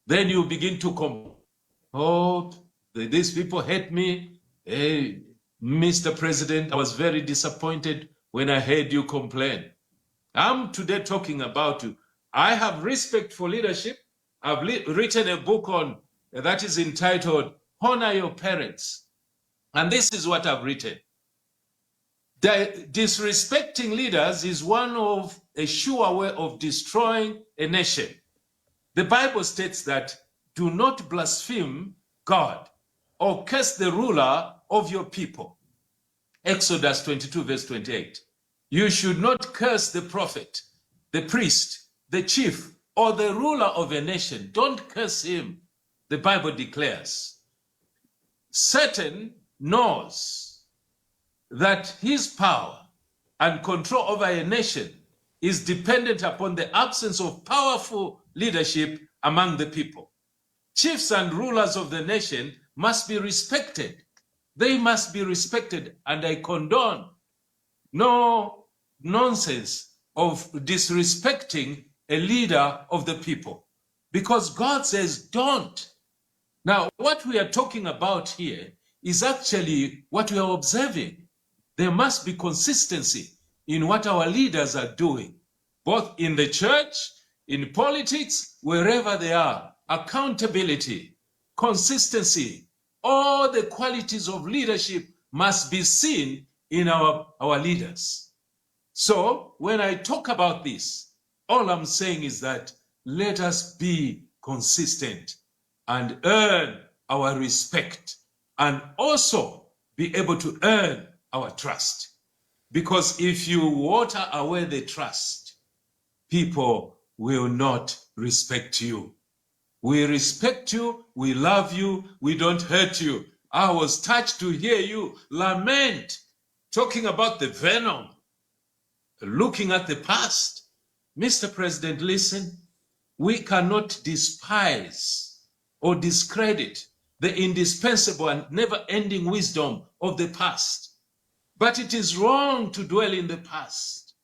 Then you begin to these people hate me. Hey, Mr. President, I was very disappointed when I heard you complain. I'm today talking about you. I have respect for leadership. I've written a book on that is entitled Honor Your Parents. And this is what I've written. Disrespecting leaders is one of a sure way of destroying a nation. The Bible states that do not blaspheme God or curse the ruler of your people. Exodus 22 verse 28. You should not curse the prophet, the priest, the chief, or the ruler of a nation. Don't curse him, the Bible declares. Satan knows that his power and control over a nation is dependent upon the absence of powerful leadership among the people. Chiefs and rulers of the nation must be respected. They must be respected, and I condone no nonsense of disrespecting a leader of the people, because God says don't. Now, what we are talking about here is actually what we are observing. There must be consistency in what our leaders are doing, both in the church, in politics, wherever they are. Accountability, consistency, all the qualities of leadership must be seen in our leaders. So when I talk about this, all I'm saying is that let us be consistent and earn our respect, and also be able to earn our trust. Because if you water away the trust, people will not respect you. We respect you, we love you, we don't hurt you. I was touched to hear you lament, talking about the venom, looking at the past. Mr. President, listen, we cannot despise or discredit the indispensable and never-ending wisdom of the past. But it is wrong to dwell in the past.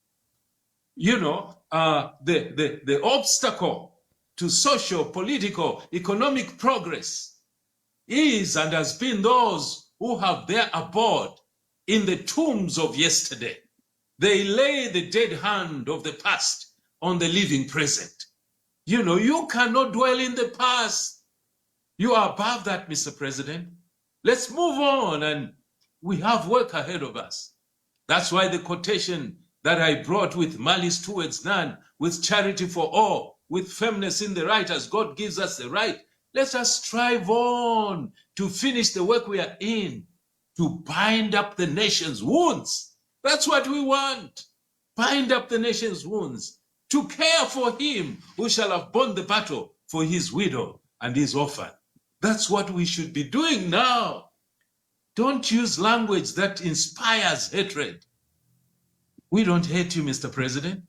You know, the obstacle to social, political, economic progress is and has been those who have their abode in the tombs of yesterday. They lay the dead hand of the past on the living present. You know, you cannot dwell in the past. You are above that, Mr. President. Let's move on, and we have work ahead of us. That's why the quotation that I brought, with malice towards none, with charity for all, with firmness in the right, as God gives us the right. Let us strive on to finish the work we are in, to bind up the nation's wounds. That's what we want. Bind up the nation's wounds, to care for him who shall have borne the battle for his widow and his orphan. That's what we should be doing now. Don't use language that inspires hatred. We don't hate you, Mr. President.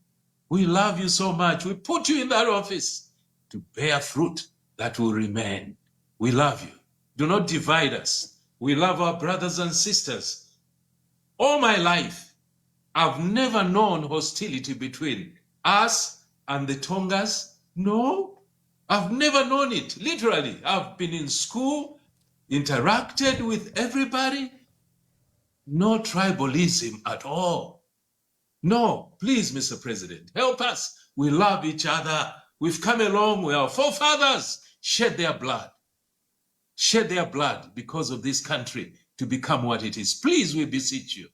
We love you so much. We put you in that office to bear fruit that will remain. We love you. Do not divide us. We love our brothers and sisters. All my life, I've never known hostility between us and the Tongas. No, I've never known it. Literally, I've been in school, interacted with everybody. No tribalism at all. No, please, Mr. President, help us. We love each other. We've come along where our forefathers shed their blood because of this country to become what it is. Please, we beseech you,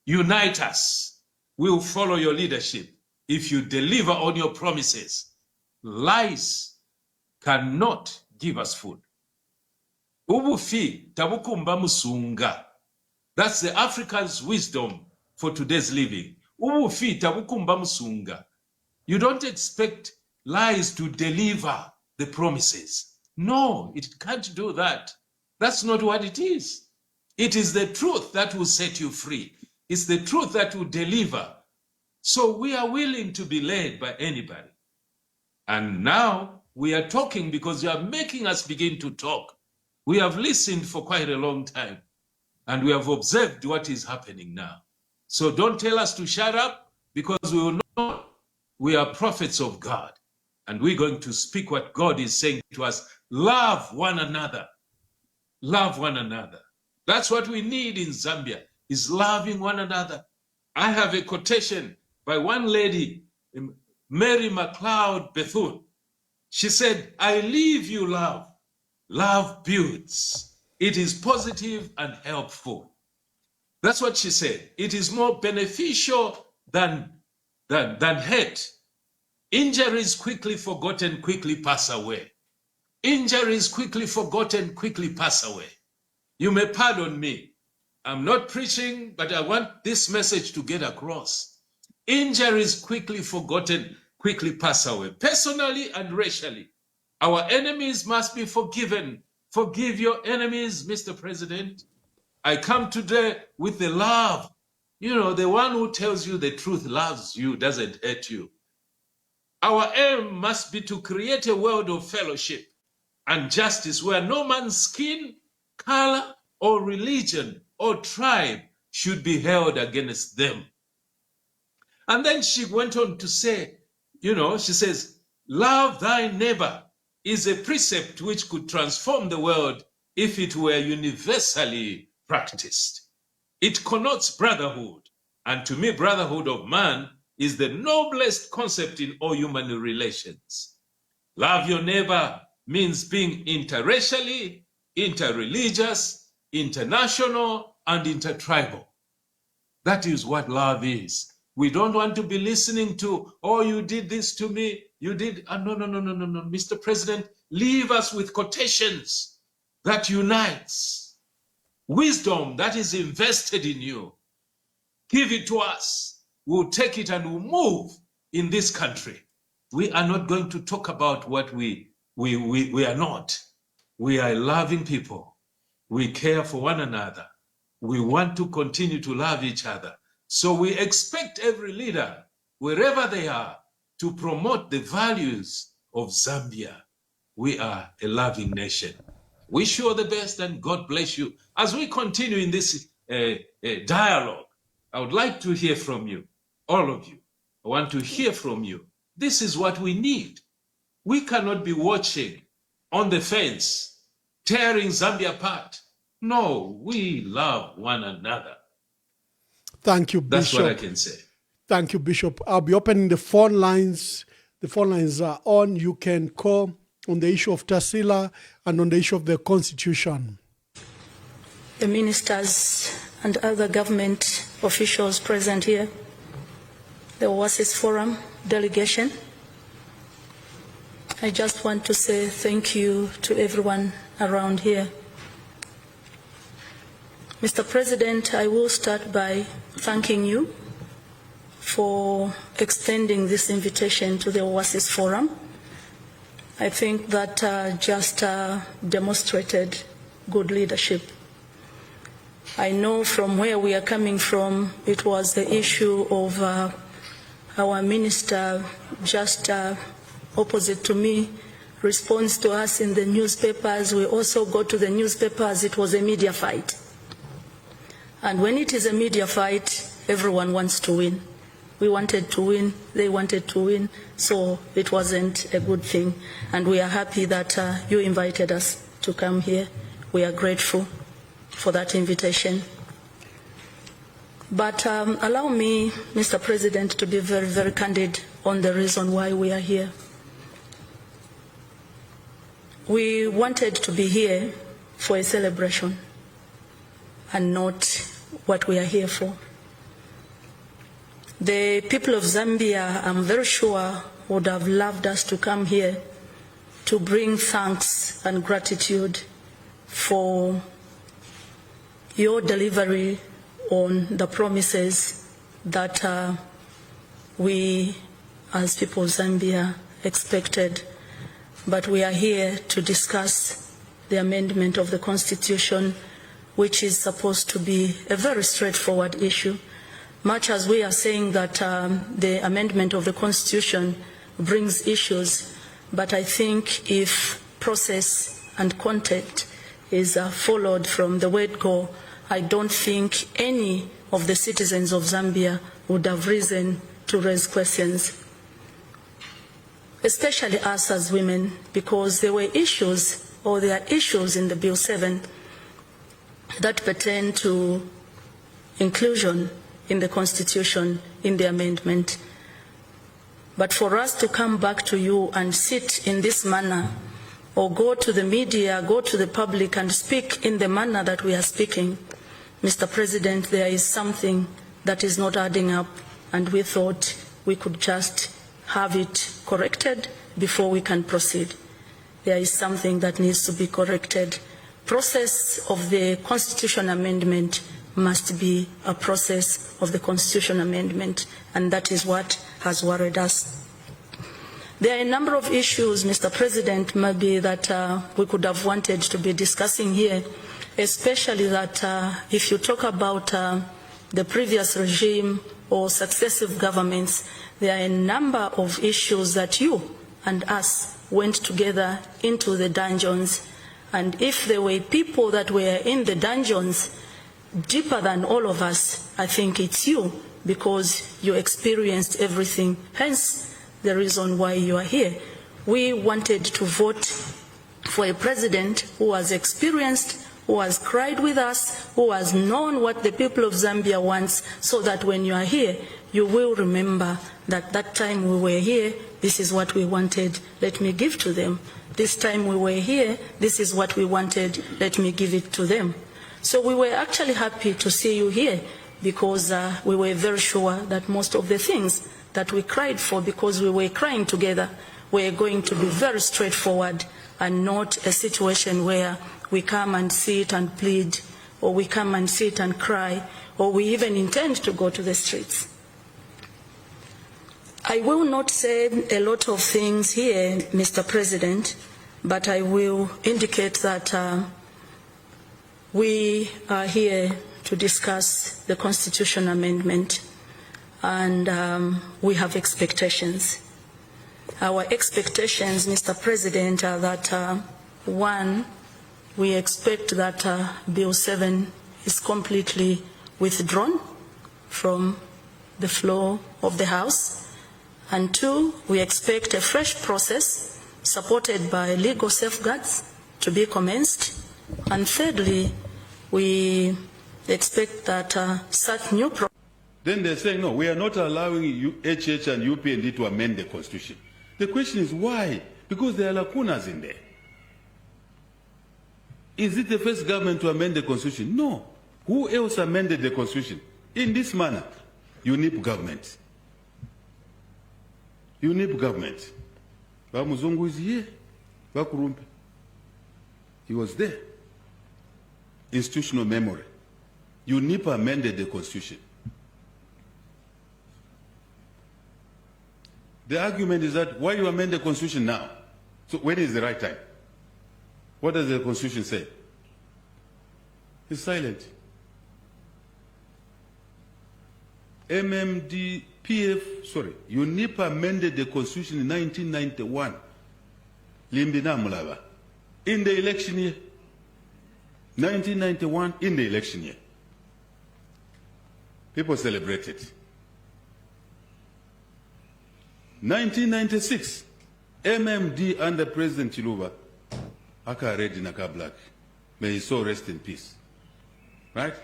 unite us. We'll follow your leadership if you deliver on your promises. Lies cannot give us food. Ubufi tabukumba musunga. That's the African's wisdom for today's living. Ubufi tabukumba musunga. You don't expect lies to deliver the promises. No, it can't do that. That's not what it is. It is the truth that will set you free. It's the truth that will deliver. So we are willing to be led by anybody. And now we are talking because you are making us begin to talk. We have listened for quite a long time, and we have observed what is happening now. So don't tell us to shut up, because we will know we are prophets of God, and we're going to speak what God is saying to us. Love one another. Love one another. That's what we need in Zambia, is loving one another. I have a quotation by one lady, Mary McLeod Bethune. She said, I leave you love. Love builds. It is positive and helpful. That's what she said. It is more beneficial than hate. Injuries quickly forgotten, quickly pass away. Injuries quickly forgotten, quickly pass away. You may pardon me. I'm not preaching, but I want this message to get across. Injuries quickly forgotten, quickly pass away. Personally and racially, our enemies must be forgiven. Forgive your enemies, Mr. President. I come today with the love. You know, the one who tells you the truth loves you, doesn't hate you. Our aim must be to create a world of fellowship and justice where no man's skin, color, or religion or tribe should be held against them. And then she went on to say, you know, she says, love thy neighbor is a precept which could transform the world if it were universally practiced. It connotes brotherhood, and to me, brotherhood of man is the noblest concept in all human relations. Love your neighbor means being interracially, interreligious, international, and intertribal. That is what love is. We don't want to be listening to, oh, you did this to me, you did, no, Mr. President, leave us with quotations that unites. Wisdom that is invested in you. Give it to us. We'll take it and we'll move in this country. We are not going to talk about what we are not. We are loving people. We care for one another. We want to continue to love each other. So we expect every leader, wherever they are, to promote the values of Zambia. We are a loving nation. Wish you all the best and God bless you. As we continue in this dialogue, I would like to hear from you, all of you. I want to hear from you. This is what we need. We cannot be watching on the fence, tearing Zambia apart. No, we love one another. Thank you, Bishop. That's what I can say. Thank you, Bishop. I'll be opening the phone lines. The phone lines are on. You can call on the issue of Tasila and on the issue of the Constitution. The ministers and other government officials present here, the Oasis Forum delegation, I just want to say thank you to everyone around here. Mr. President, I will start by thanking you for extending this invitation to the Oasis Forum. I think that just demonstrated good leadership. I know from where we are coming from, it was the issue of our minister just opposite to me responds to us in the newspapers. We also go to the newspapers. It was a media fight. And when it is a media fight, everyone wants to win. We wanted to win, they wanted to win, so it wasn't a good thing. And we are happy that you invited us to come here. We are grateful for that invitation. But allow me, Mr. President, to be very, very candid on the reason why we are here. We wanted to be here for a celebration and not what we are here for. The people of Zambia, I'm very sure, would have loved us to come here to bring thanks and gratitude for your delivery on the promises that we as people of Zambia expected. But we are here to discuss the amendment of the Constitution, which is supposed to be a very straightforward issue. Much as we are saying that the amendment of the Constitution brings issues, but I think if process and content is followed from the word go, I don't think any of the citizens of Zambia would have reason to raise questions, especially us as women, because there were issues, or there are issues in the Bill 7 that pertain to inclusion in the Constitution, in the amendment. But for us to come back to you and sit in this manner or go to the media, go to the public and speak in the manner that we are speaking, Mr. President, there is something that is not adding up, and we thought we could just have it corrected before we can proceed. There is something that needs to be corrected. Process of the Constitution amendment must be a process of the Constitution amendment, and that is what has worried us. There are a number of issues, Mr. President, maybe that we could have wanted to be discussing here, especially that if you talk about the previous regime or successive governments, there are a number of issues that you and us went together into the dungeons. And if there were people that were in the dungeons deeper than all of us, I think it's you, because you experienced everything. Hence, the reason why you are here. We wanted to vote for a president who was experienced, who has cried with us, who has known what the people of Zambia wants, so that when you are here, you will remember that that time we were here, this is what we wanted, let me give to them. This time we were here, this is what we wanted, let me give it to them. So we were actually happy to see you here, because we were very sure that most of the things that we cried for, because we were crying together, were going to be very straightforward, and not a situation where we come and sit and plead, or we come and sit and cry, or we even intend to go to the streets. I will not say a lot of things here, Mr. President, but I will indicate that we are here to discuss the Constitution amendment, and we have expectations. Our expectations, Mr. President, are that one, we expect that Bill 7 is completely withdrawn from the floor of the House. And two, we expect a fresh process supported by legal safeguards to be commenced. And thirdly, we expect that such new Then they're saying, no, we are not allowing HH and UPND to amend the Constitution. The question is why? Because there are lacunas in there. Is it the first government to amend the Constitution? No. Who else amended the Constitution? In this manner, UNIP government. UNIP government. Muzungu is here. Bakurumpe. He was there. Institutional memory. UNIP amended the Constitution. The argument is that why you amend the Constitution now? So when is the right time? What does the Constitution say? It's silent. UNIP amended the Constitution in 1991. Limbina Mulava. In the election year. 1991, in the election year. People celebrated. 1996, MMD under President Chiluba, Aka Red in Aka Black. May his soul rest in peace. Right?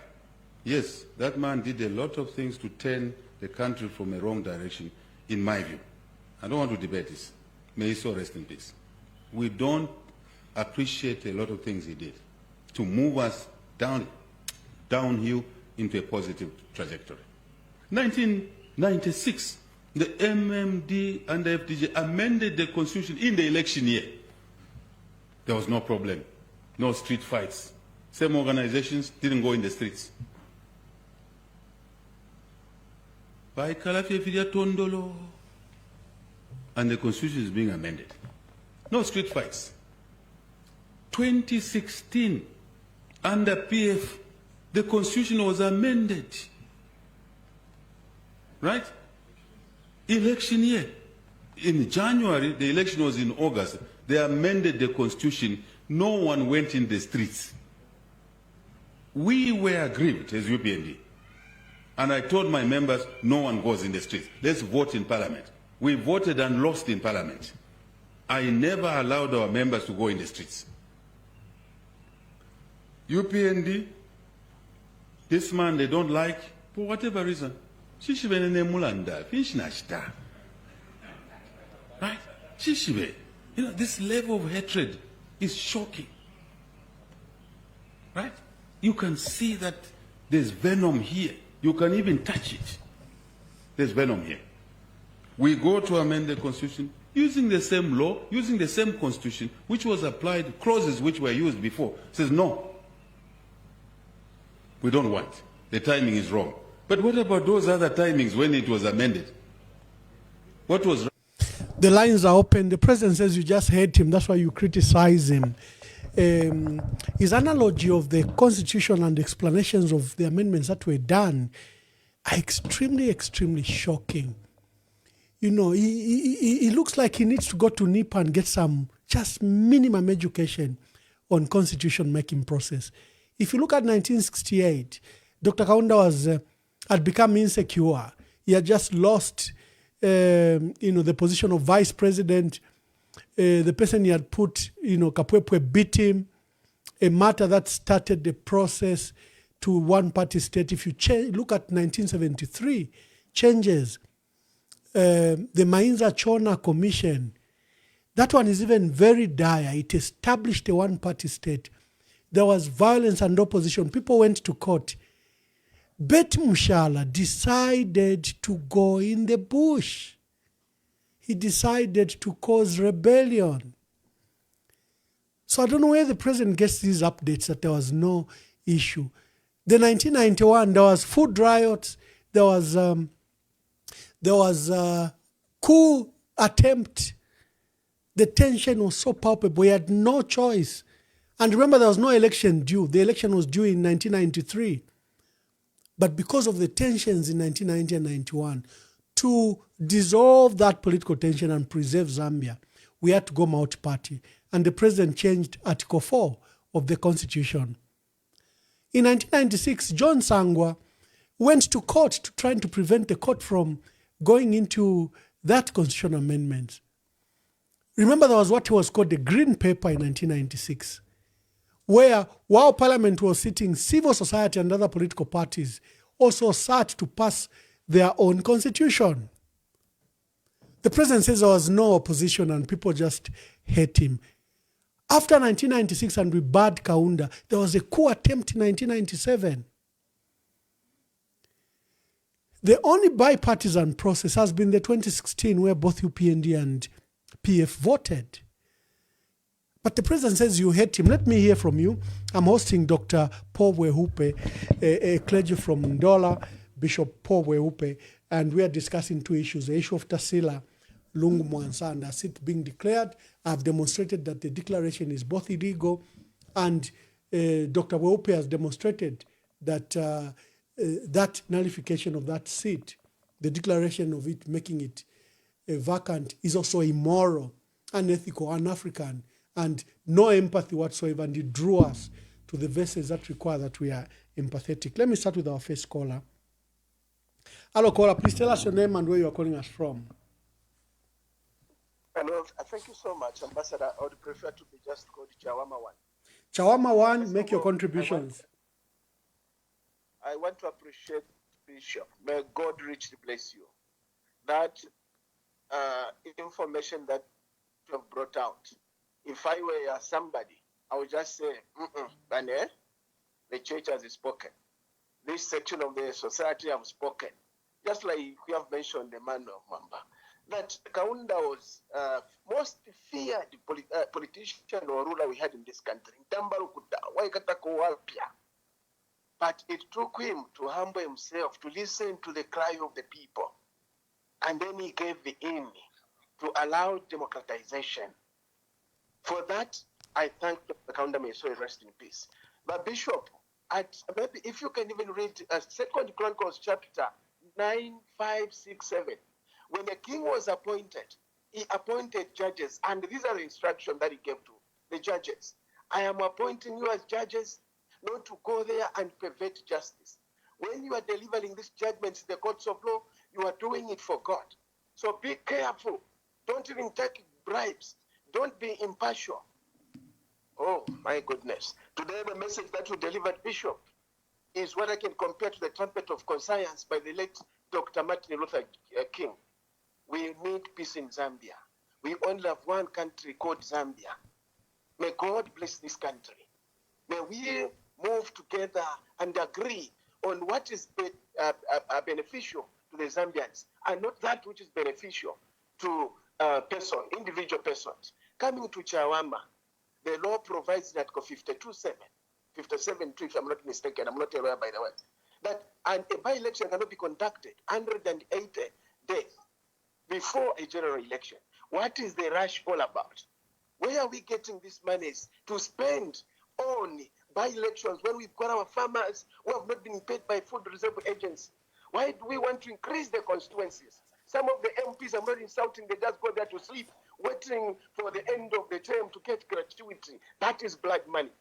Yes, that man did a lot of things to turn the country from a wrong direction, in my view. I don't want to debate this. May his soul rest in peace. We don't appreciate a lot of things he did to move us downhill into a positive trajectory. 1996, the MMD and the FDJ amended the Constitution in the election year. There was no problem, no street fights. Same organizations didn't go in the streets. By Kalafia Tondolo, and the Constitution is being amended. No street fights. 2016, under PF, the Constitution was amended. Right? Election year. In January, the election was in August. They amended the Constitution. No one went in the streets. We were aggrieved as UPND. And I told my members, no one goes in the streets. Let's vote in Parliament. We voted and lost in Parliament. I never allowed our members to go in the streets. UPND, this man they don't like, for whatever reason. Right? You know, this level of hatred is shocking. Right? You can see that there's venom here. You can even touch it. There's venom here. We go to amend the Constitution using the same law, using the same Constitution, which was applied, clauses which were used before. Says, no, we don't want. The timing is wrong. But what about those other timings when it was amended? What was wrong? The lines are open. The president says you just hate him. That's why you criticize him. His analogy of the Constitution and the explanations of the amendments that were done are extremely, extremely shocking. You know, he looks like he needs to go to NIPA and get some just minimum education on constitution making process. If you look at 1968, Dr. Kaunda had become insecure. He had just lost, the position of vice president. The person he had put, Kapwepwe beat him. A matter that started the process to one-party state. If you look at 1973, changes, the Mainza Chona Commission, that one is even very dire. It established a one-party state. There was violence and opposition. People went to court. Bet Mushala decided to go in the bush. He decided to cause rebellion. So I don't know where the president gets these updates that there was no issue. The 1991, there was food riots. There was coup attempt. The tension was so palpable. We had no choice. And remember, there was no election due. The election was due in 1993. But because of the tensions in 1990 and 91, to dissolve that political tension and preserve Zambia, we had to go multi-party. And the president changed Article 4 of the Constitution. In 1996, John Sangwa went to court to try to prevent the court from going into that constitutional amendment. Remember, there was what was called the Green Paper in 1996, where while Parliament was sitting, civil society and other political parties also sat to pass their own constitution. The president says there was no opposition and people just hate him. After 1996 and we barred Kaunda, there was a coup attempt in 1997. The only bipartisan process has been the 2016 where both UPND and PF voted. But the president says you hate him. Let me hear from you. I'm hosting Dr. Paul Wehupe, a clergy from Ndola, Bishop Paul Wehupe, and we are discussing two issues, the issue of Tasila, Lungu'S, and a seat being declared. I've demonstrated that the declaration is both illegal, and Dr. Wehupe has demonstrated that that nullification of that seat, the declaration of it, making it vacant, is also immoral, unethical, un-African, and no empathy whatsoever, and it drew us to the verses that require that we are empathetic. Let me start with our first caller. Hello, caller. Please tell us your name and where you are calling us from. Hello. Thank you so much, Ambassador. I would prefer to be just called Chawama One. Chawama One, make your contributions. I want to appreciate Bishop. May God richly bless you. That information that you have brought out, if I were somebody, I would just say, Bane, the church has spoken. This section of the society have spoken. Just like we have mentioned the man of Mamba, that Kaunda was most feared politician or ruler we had in this country. But it took him to humble himself, to listen to the cry of the people. And then he gave in to allow democratization. For that, I thank the Kaunda, may so rest in peace. But Bishop, maybe if you can even read 2 Chronicles chapter 9, 5, 6, 7. When the king was appointed, he appointed judges, and these are the instructions that he gave to the judges. I am appointing you as judges, not to go there and pervert justice. When you are delivering these judgments in the courts of law, you are doing it for God. So be careful. Don't even take bribes. Don't be impartial. Oh, my goodness. Today, the message that you delivered, Bishop, is what I can compare to the trumpet of conscience by the late Dr. Martin Luther King. We need peace in Zambia. We only have one country called Zambia. May God bless this country. May we move together and agree on what is beneficial to the Zambians and not that which is beneficial to individual persons. Coming to Chawama, the law provides that 57.2, if I'm not mistaken, I'm not aware by the way, that a by-election cannot be conducted 180 days before a general election. What is the rush all about? Where are we getting these monies to spend on by-elections when we've got our farmers who have not been paid by Food Reserve Agency? Why do we want to increase the constituencies? Some of the MPs, I'm not insulting, they just go there to sleep, waiting for the end of the term to get gratuity. That is blood money.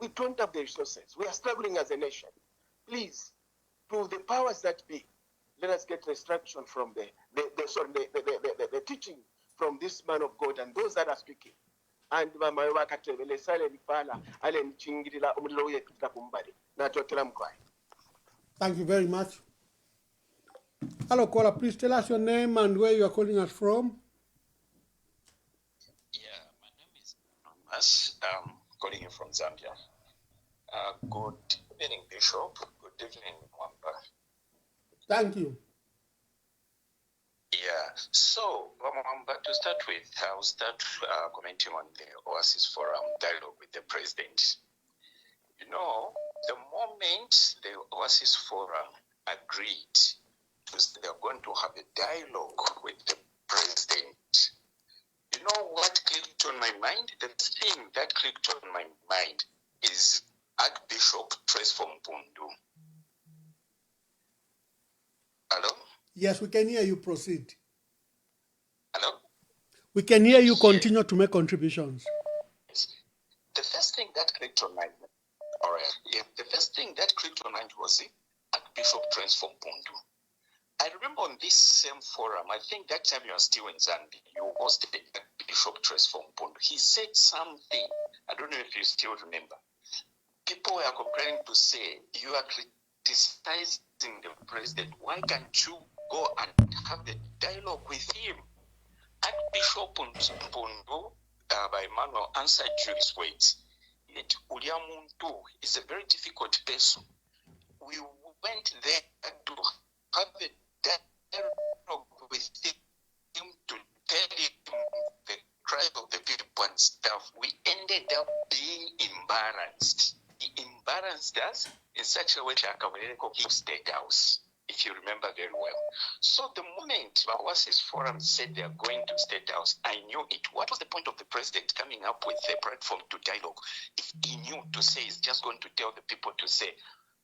We don't have the resources. We are struggling as a nation. Please, to the powers that be, let us get instruction from the teaching from this man of God and those that are speaking. And thank you very much. Hello, caller. Please tell us your name and where you are calling us from. Yeah, my name is Lungu'S. I'm calling you from Zambia. Good evening, Bishop. Good evening, Mwamba. Thank you. Yeah, so Mwamba, to start with, I'll start commenting on the Oasis Forum dialogue with the president. You know, the moment the Oasis Forum agreed they're going to have a dialogue with the president, you know what clicked on my mind? The thing that clicked on my mind is Archbishop Tresfom Pundu. Hello? Yes, we can hear you. Proceed. Hello? We can hear you continue to make contributions. The first thing that clicked on my mind, the first thing that clicked on my mind was Archbishop Tresfom Pundu. I remember on this same forum, I think that time you were still in Zambia, you hosted Bishop Tresfom Pundu. He said something, I don't know if you still remember. People were complaining to say, you are criticizing the president. Why can't you go and have a dialogue with him? Archbishop Pundu, by Emmanuel, answered you his words. Yet Uliamuntu is a very difficult person. We went there to have a dialogue with him to tell him the cry of the people and stuff. We ended up being embarrassed. He embarrassed us in such a way that he State House, if you remember very well. So the moment Oasis Forum said they are going to State House, I knew it. What was the point of the president coming up with a platform to dialogue if he knew to say he's just going to tell the people to say,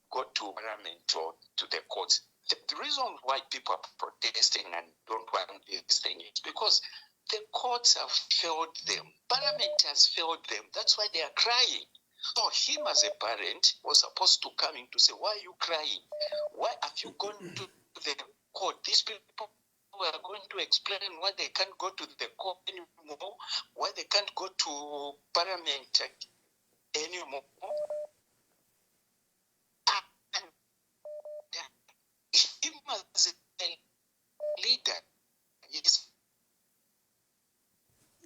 go to Parliament or to the courts? The reason why people are protesting and don't want this thing is because the courts have failed them. Parliament has failed them. That's why they are crying. So him as a parent was supposed to come in to say, why are you crying? Why have you gone to the court? These people are going to explain why they can't go to the court anymore, why they can't go to Parliament anymore. Him as a leader,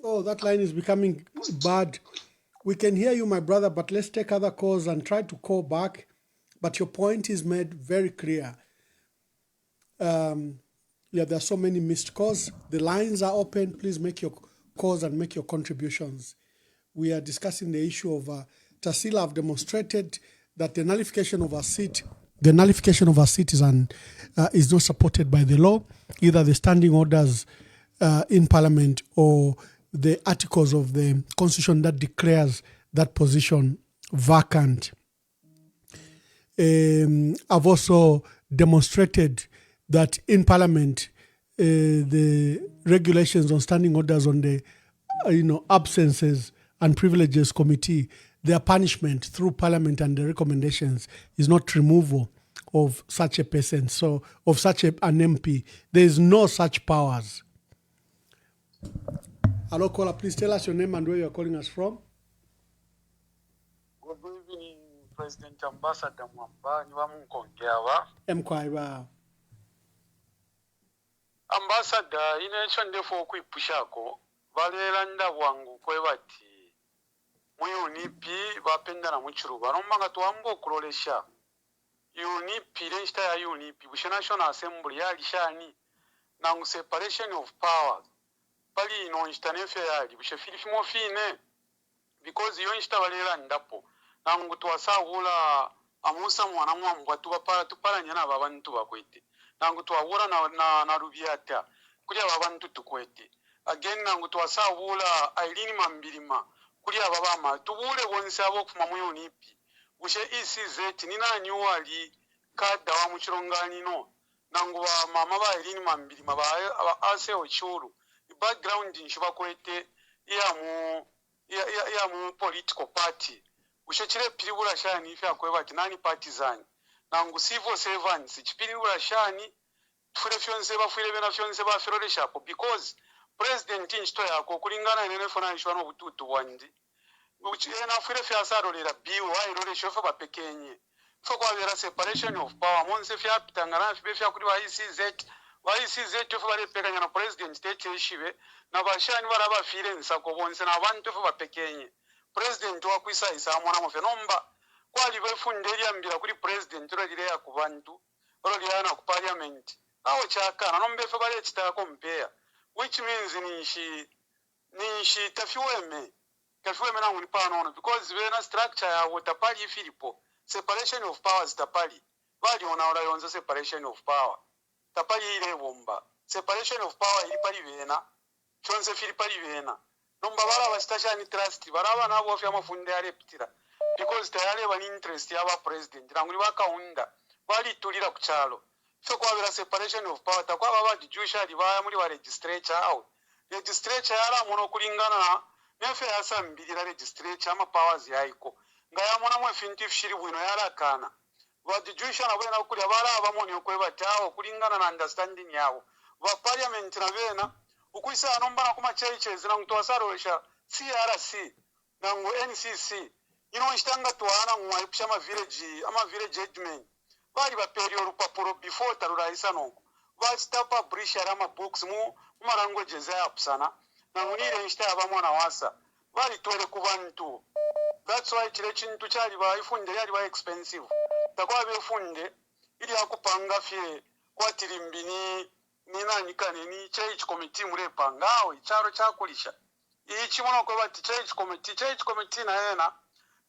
Oh, that line is becoming bad. We can hear you, my brother, but let's take other calls and try to call back. But your point is made very clear. There are so many missed calls. The lines are open. Please make your calls and make your contributions. We are discussing the issue of Tasila have demonstrated that the nullification of a seat is not supported by the law, either the standing orders in Parliament or the articles of the Constitution that declares that position vacant. I've also demonstrated that in Parliament, the regulations on standing orders on the absences and privileges committee, their punishment through Parliament and the recommendations is not removal of such a person, so of such an MP. There is no such powers. Hello, caller, please tell us your name and where you are calling us from. Good evening, President Ambassador Mwamba. Niwamunkongeawa. Mkwaiba. Ambassador, ine chonde fo kuipushako. Valera nda wangu kwebati. UNP bapendana muchiruba nomanga tuambo kulolesha UNP lensta ya UNP bushe National Assembly ya lishani nangu separation of powers pali ino instanefia yali bushe filifimo fine because yo insta balela ndapo nangu tuwasahula amusa mwana mwambwa tupala nyana babantu bakwete nangu tuwahura na rubiata kulia babantu tukwete again nangu tuwasahula ailini mambirima kulia babama tubule bonse abo kufuma mu UNP bushe ECZ nina nyuwali kada wa muchirongani no nangu ba mama ba ailini mambirima ba ase ochuru background nshiba kwete ya mu political party ushechire piribula shani ifi akweba tinani partisan nangu civil servants chipiribula shani tufure fyonse bafire bena fyonse bafirole shapo because president inchito yako kulingana nene fona nshwano bututu wandi ena fure fyasarolera biwo ayirole shofa bapekenye fo kwa vera separation of power monse fya pitangana fibe fya kuri wa ECZ fo bale pekanya na president state yeshibe na bashani baraba fire nsako bonse na abantu fo bapekenye president wa kwisa isa mwana mo fenomba kwali befundeli ambira kuri president rogire ya kubantu rogire na ku parliament aho chakana nombe fo bale chitako mpea which means nishi tafiweme na nguni pano because we na structure ya watapali filipo separation of powers tapali bali ona yonza separation of power tapali ile bomba separation of power ili pali bena chonse fili pali bena nomba bala basitashani trust baraba nabo fya mafunde ya reptira because tayale bali interest ya ba president nanguli bakaunda bali tulira kuchalo so kwa bila separation of power takwa baba judiciary baya muri wa legislature out legislature yala muno kulingana nefe yasambirira legislature ama powers yaiko ngaya mona mwe finti fishiri bwino yala kana wa judiciary nabo na kuli bala abamoni okweba tawo kulingana na understanding yawo wa parliament na bena ukuisa anomba na kuma churches na mtwasarosha CRC na NCC ino ishtanga tuana mwaipsha ama village judgment bali baperi orupapuro before taruraisa nongo bastapa brisha ama books mu languages ya apsana na munire insta abamwana wasa bali tole kubantu that's why kile kintu cyali bayifunde yali ba expensive takwa befunde ili akupanga fye kwatirimbini nina kanini church committee murepanga icharo chakulisha ichi mono ko bati church committee na yena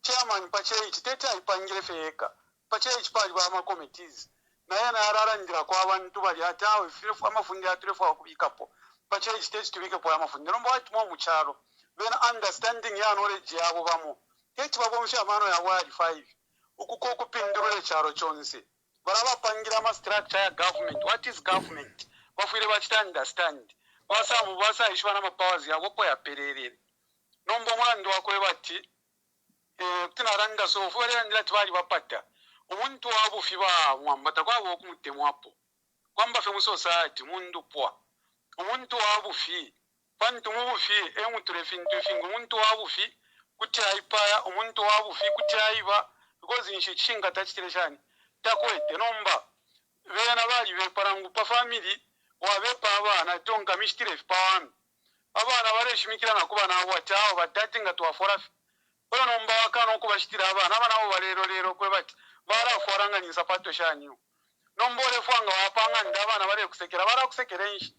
chairman pa church tete ayipangire feka pa church pali ba ma committees na yena ararandira kwa abantu bali atawe fifu amafundi atrefu akubikapo pa church tete tubike po amafundi nomba watu mo mucharo bena understanding ya knowledge yabo bamo tete babomsha amano ya ward 5 ukuko kupindurule charo chonse baraba pangira ma structure ya government. What is government? Bafire bachita understand basa ishwana ma powers yabo po ya pererere nombo mwando wakwe bati tinaranga so fure ndira twali bapata umuntu wabo fiba mwambata kwabo kumutemu hapo kwamba fe mu society mundu poa umuntu wabo fi pantu mu fi emuture fintu fingu umuntu wabo fi kutayipaya umuntu wabo fi kutayiba because inshinga tachireshani takwete nomba bena bali beparangu pa family wabepa abana tonka mishitire fipawami abana bareshimikira nakuba nabo bataho badatinga twafora bano nomba wakano kubashitira abana abo balero kwe bati baraforanga ni sapato shanyu nombole fwanga wapanga ndabana bare kusekera barakusekera inshi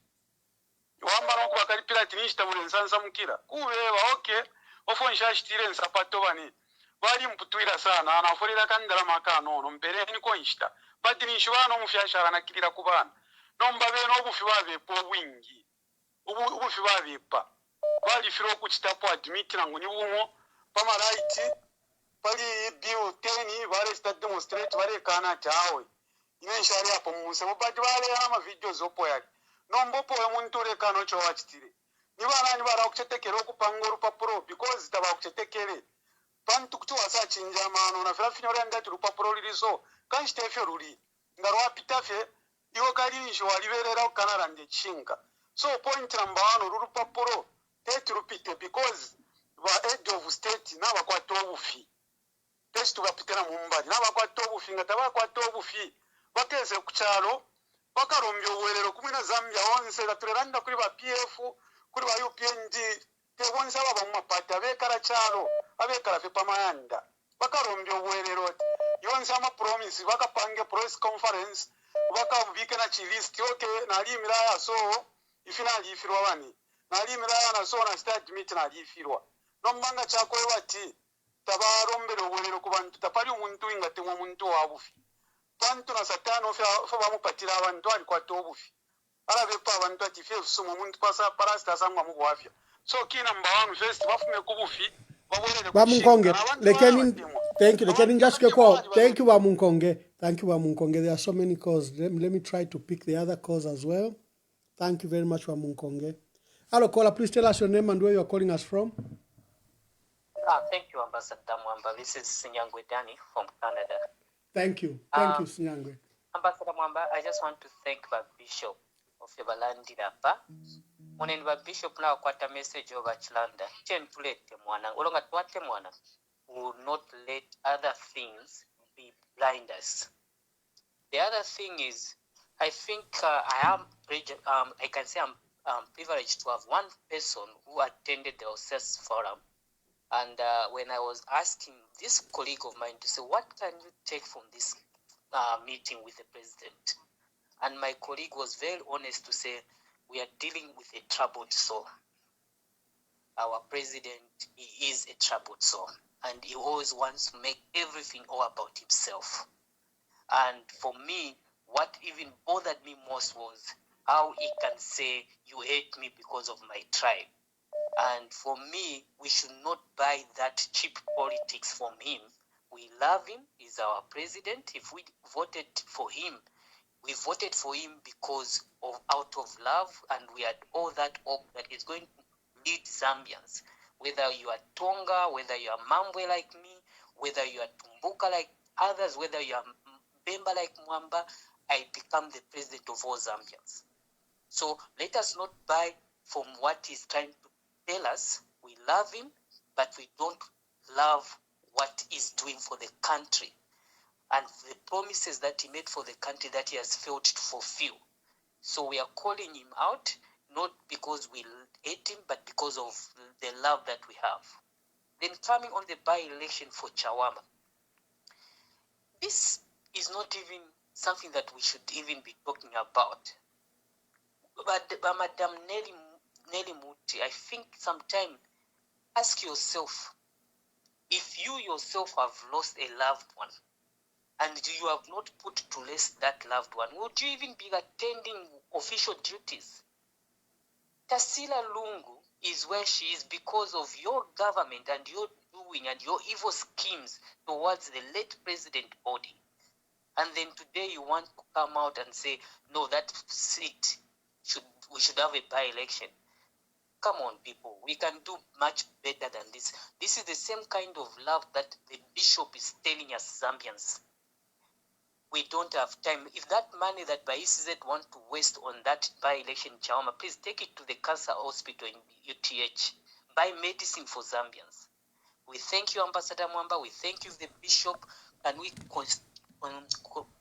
wamba no kuba kali pirati nishita muri nsansa mukira kubeba okay ofo nshashitire sapato bani bali mputwira sana anaforira kandala makano nombere ni ko nshita bati nishibano mufyashara nakirira kubana nomba beno obufi babepo wingi obufi babepa bali firo kuchitapo admit nangu ni bumo pama right pali bill 10 bale sta demonstrate bale kana tawe ine shari hapo munse mubati bale ama videos opo yali nombo po omuntu lekano cho wachitire ni bana ni bara kuchetekera okupanga urupapuro because taba kuchetekere pantu kutu wasa chinja mano na fira finyora ngati urupapuro liriso kanshitefyo ruli ngarwa pitafe iwo kalinisho waliberera ukanara ndechinga so point number 1 urupapuro tete rupite because ba head of state naba kwa tobufi test tugapitana mumbali naba kwa tobufi ngataba kwa tobufi bakeze kuchalo bakarombyo uwelero kumina Zambia onse gatureranda kuri ba PF kuri ba UPND te bonse baba mu mapata bekara chalo abekala fe pamayanda bakarombya obwerero oti yonse amapromisi bakapange press conference bakabike na chilist oke nalimira yaso ifi nalifirwa bani nalimira naso na statement nalifirwa nomanga chakwe bati tabarombera obwerero ku bantu tapali omuntu inga temwa omuntu wabufi bantu na satano fo bamupatira abantu alikwata obufi alabepa abantu ati fe sumu omuntu parasita sangwa mu bwafya so kina mbawanu first bafume ku bufi Bamunkonge, thank you. Lekenin just call. Thank you, Bamunkonge. Thank you, Bamunkonge. There are so many calls. Let me try to pick the other calls as well. Thank you very much, Bamunkonge. Hello, caller. Please tell us your name and where you are calling us from. Thank you, Ambassador Mwamba. This is Sinyangwe Dani from Canada. Thank you. Thank you, Sinyangwe. Ambassador Mwamba, I just want to thank the Bishop of Ebalandi Rapa. When the Bishop now got a message over Chilanda, will not let other things be blinders. The other thing is, I think I can say I'm privileged to have one person who attended the Oasis forum. And when I was asking this colleague of mine to say, what can you take from this meeting with the president? And my colleague was very honest to say, we are dealing with a troubled soul. Our president, he is a troubled soul. And he always wants to make everything all about himself. And for me, what even bothered me most was how he can say, you hate me because of my tribe. And for me, we should not buy that cheap politics from him. We love him. He's our president. If we voted for him, we voted for him because of out of love, and we had all that hope that is going to lead Zambians. Whether you are Tonga, whether you are Mambwe like me, whether you are Tumbuka like others, whether you are Bemba like Mwamba, I become the president of all Zambians. So let us not buy from what he's trying to tell us. We love him, but we don't love what he's doing for the country and the promises that he made for the country that he has failed to fulfill. So we are calling him out, not because we hate him, but because of the love that we have. Then coming on the by-election for Chawama, this is not even something that we should even be talking about. But Madam Nelly Muti, I think sometime ask yourself, if you yourself have lost a loved one, and you have not put to rest that loved one, would you even be attending official duties? Tasila Lungu is where she is because of your government and your doing and your evil schemes towards the late president body. And then today you want to come out and say, no, that seat, we should have a by-election. Come on, people. We can do much better than this. This is the same kind of love that the bishop is telling us Zambians. We don't have time. If that money that BICZ want to waste on that by-election Chawama, please take it to the cancer hospital in UTH. Buy medicine for Zambians. We thank you, Ambassador Mwamba. We thank you, the bishop. And we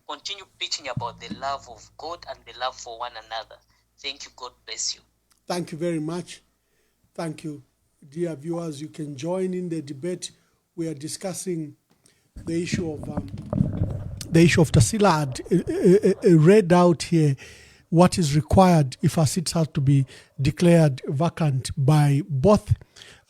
continue preaching about the love of God and the love for one another. Thank you. God bless you. Thank you very much. Thank you. Dear viewers, you can join in the debate. We are discussing the issue of Tasila had read out here what is required if our seats have to be declared vacant by both.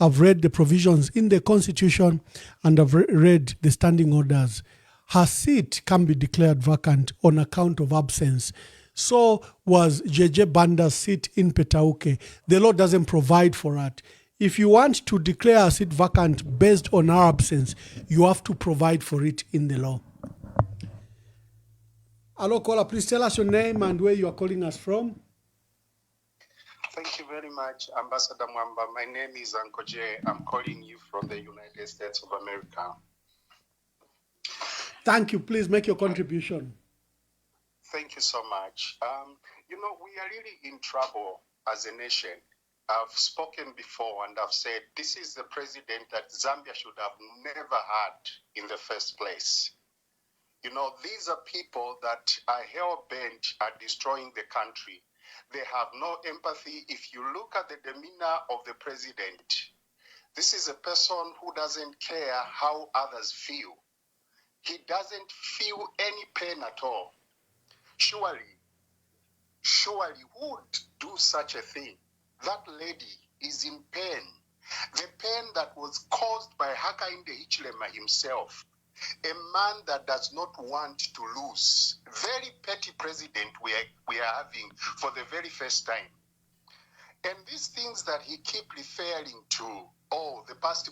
I've read the provisions in the Constitution and I've read the standing orders. Her seat can be declared vacant on account of absence. So was JJ Banda's seat in Petauke. The law doesn't provide for that. If you want to declare a seat vacant based on our absence, you have to provide for it in the law. Hello, caller. Please tell us your name and where you are calling us from. Thank you very much, Ambassador Mwamba. My name is Uncle Jay. I'm calling you from the United States of America. Thank you. Please make your contribution. Thank you so much. We are really in trouble as a nation. I've spoken before and I've said this is the president that Zambia should have never had in the first place. These are people that are hell-bent at destroying the country. They have no empathy. If you look at the demeanor of the president, This is a person who doesn't care how others feel. He doesn't feel any pain at all. Surely, who would do such a thing? That lady is in pain. The pain that was caused by Hakainde Hichilema himself. A man that does not want to lose. Very petty president we are having for the very first time. And these things that he keep referring to, the past,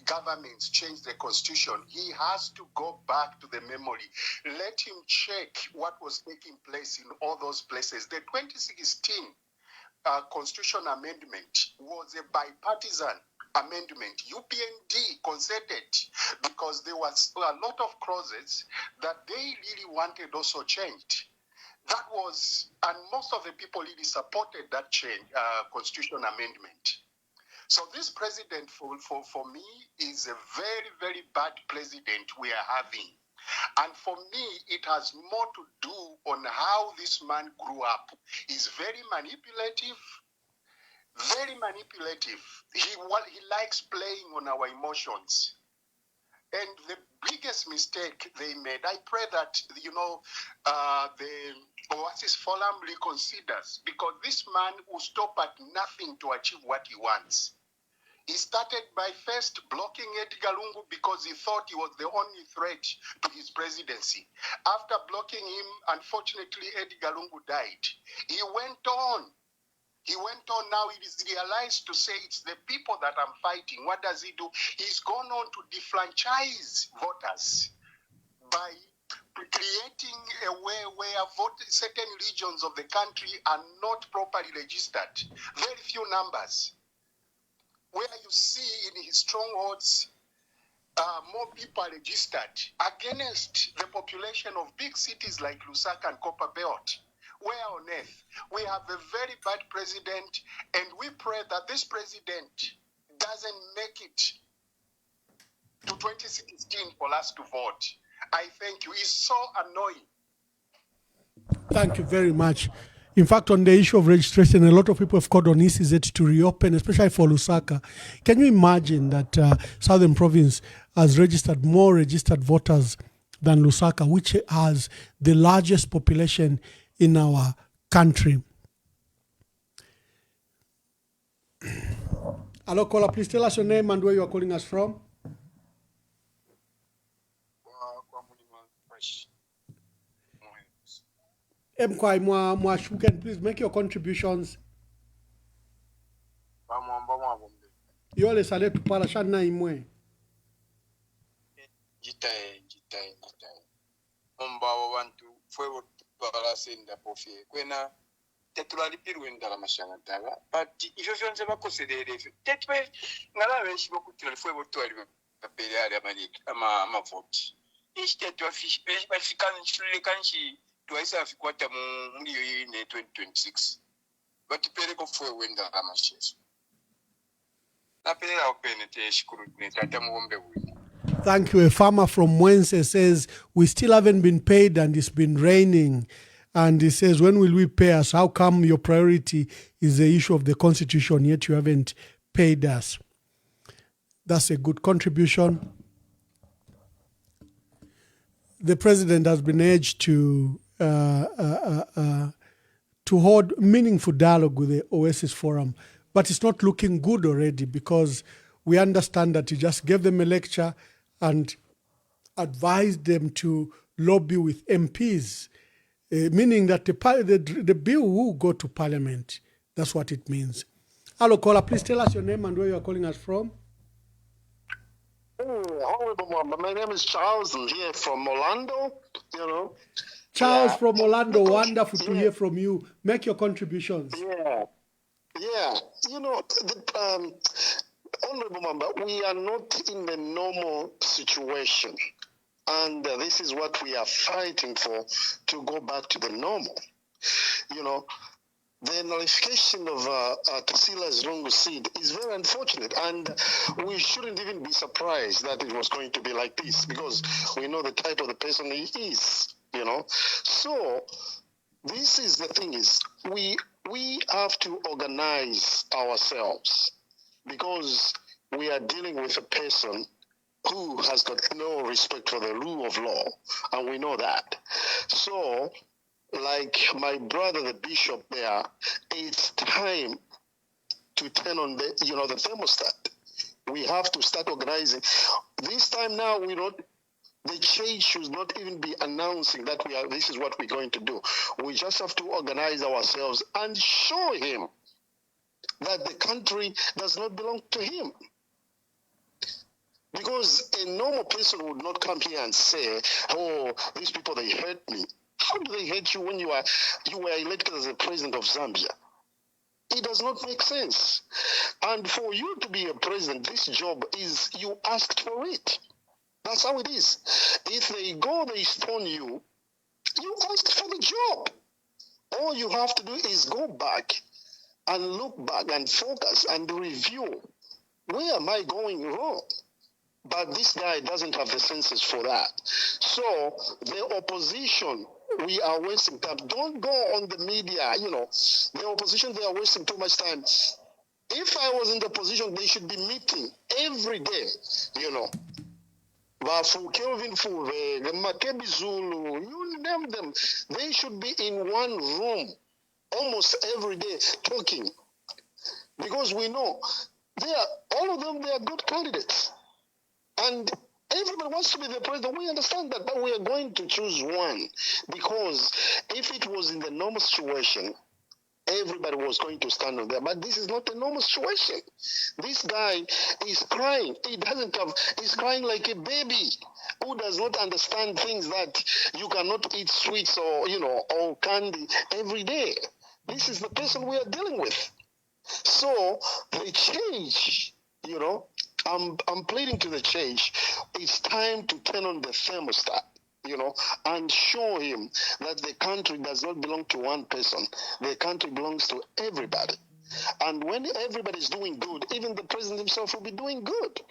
governments changed the constitution. He has to go back to the memory. Let him check what was taking place in all those places. The 2016 constitution amendment was a bipartisan amendment. UPND consented because there was a lot of clauses that they really wanted also changed. That was, and most of the people really supported that change, constitution amendment. So this president, for me, is a very, very bad president we are having. And for me, it has more to do on how this man grew up. He's very manipulative. Very manipulative. He likes playing on our emotions. And the biggest mistake they made, I pray that, the Oasis Forum reconsiders, because this man will stop at nothing to achieve what he wants. He started by first blocking Edgar Lungu because he thought he was the only threat to his presidency. After blocking him, unfortunately, Edgar Lungu died. He went on, now he is realized to say it's the people that I'm fighting. What does he do? He's gone on to defranchise voters by creating a way where certain regions of the country are not properly registered. Very few numbers. Where you see in his strongholds, more people are registered against the population of big cities like Lusaka and Copperbelt. Where on earth? We have a very bad president, and we pray that this president doesn't make it to 2016 for us to vote. I thank you. It's so annoying. Thank you very much. In fact, on the issue of registration, a lot of people have called on ECZ to reopen, especially for Lusaka. Can you imagine that Southern Province has registered more registered voters than Lusaka, which has the largest population in our country? Hello, caller, please tell us your name and where you are calling us from. Mkwai Mwashuken, please make your contributions. Yole sale tupala shana imwe. Jitae. Omba wantu fue tupala senda pofie. Kwena tetulali pirwenda la mashanga taga. But ifyo fyonse bakosedere. Tetwe ngala wenshi bakutira fue botwali papele ali amaliki ama vote. Ishtetwa fish bafikana shule kanshi twaisa afikwata muri yo ne 2026. Batipere ko fue wenda la mashesho. Napelera openete shukuru ne tata muombe wi. Thank you. A farmer from Mwense says, we still haven't been paid and it's been raining. And he says, when will we pay us? How come your priority is the issue of the constitution, yet you haven't paid us? That's a good contribution. The president has been urged to hold meaningful dialogue with the Oasis Forum, but it's not looking good already because we understand that he just gave them a lecture and advised them to lobby with MPs, meaning that the bill will go to parliament. That's what it means. Hello, caller, please tell us your name and where you are calling us from. Horrible one, but my name is Charles. I'm here from Orlando, Charles from Orlando, wonderful to hear from you. Make your contributions. Yeah. Honorable member, we are not in the normal situation. And this is what we are fighting for, to go back to the normal. The nullification of Tasila's Lungu'S seed is very unfortunate, and we shouldn't even be surprised that it was going to be like this, because we know the type of the person he is, So, this is the thing is, we have to organize ourselves. because we are dealing with a person who has got no respect for the rule of law, and we know that. So, like my brother, the bishop there, it's time to turn on the thermostat. We have to start organizing. This time now, the change should not even be announcing that this is what we're going to do. We just have to organize ourselves and show him that the country does not belong to him. Because a normal person would not come here and say, oh, these people, they hurt me. How do they hate you when you were elected as the president of Zambia? It does not make sense. And for you to be a president, this job is, you asked for it. That's how it is. If they stone you, you asked for the job. All you have to do is go back and look back and focus and review. Where am I going wrong? But this guy doesn't have the senses for that. So the opposition, we are wasting time. Don't go on the media, The opposition, they are wasting too much time. If I was in the position, they should be meeting every day, Kelvin Fuve, the Makebi Zulu, you name them. They should be in one room almost every day talking. Because we know all of them, they are good candidates. And everybody wants to be the president. We understand that, but we are going to choose one. Because if it was in the normal situation, everybody was going to stand on there. But this is not a normal situation. This guy is crying. He's crying like a baby who does not understand things that you cannot eat sweets or candy every day. This is the person we are dealing with. So the change, I'm pleading to the change. It's time to turn on the thermostat, and show him that the country does not belong to one person. The country belongs to everybody. And when everybody's doing good, even the president himself will be doing good.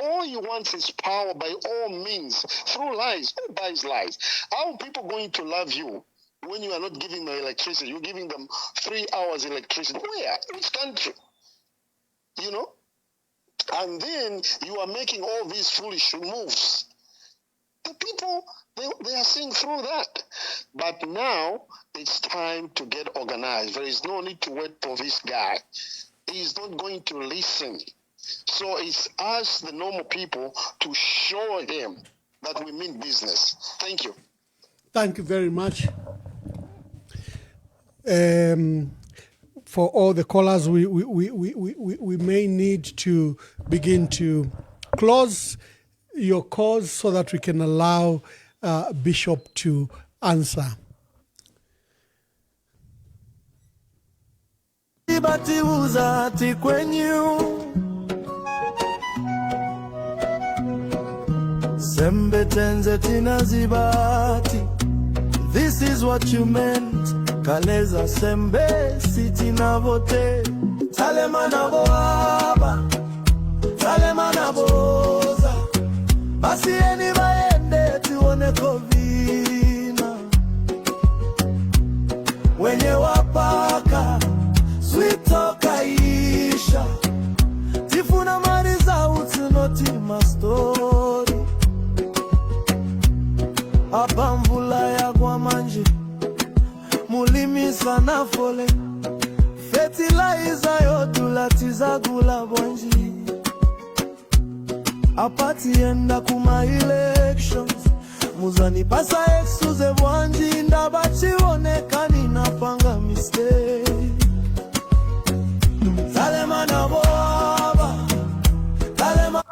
All he wants is power by all means, through lies. Who buys lies? How are people going to love you when you are not giving them electricity? You're giving them 3 hours electricity. Where? Which country? And then you are making all these foolish moves. The people, they are seeing through that. But now it's time to get organized. There is no need to wait for this guy. He is not going to listen. So it's us, the normal people, to show him that we mean business. Thank you. Thank you very much. For all the callers, we may need to begin to close your calls so that we can allow Bishop to answer. This is what you meant. Kaleza sembe siti na vote. Talema na boaba, talema na boza. Basi eni baende tuone kovina. Wenye wapaka, sweet toka isha. Tifuna mariza utunoti mastori. Abamvula ya kwa manje. Mulimi sana fole. Fertilizer yodulatiza gula bonji. Apati enda kuma elections. Muzani pasa exuze bonji. Ndabachi onekani napanga mistake. Talema na boaba. Talema.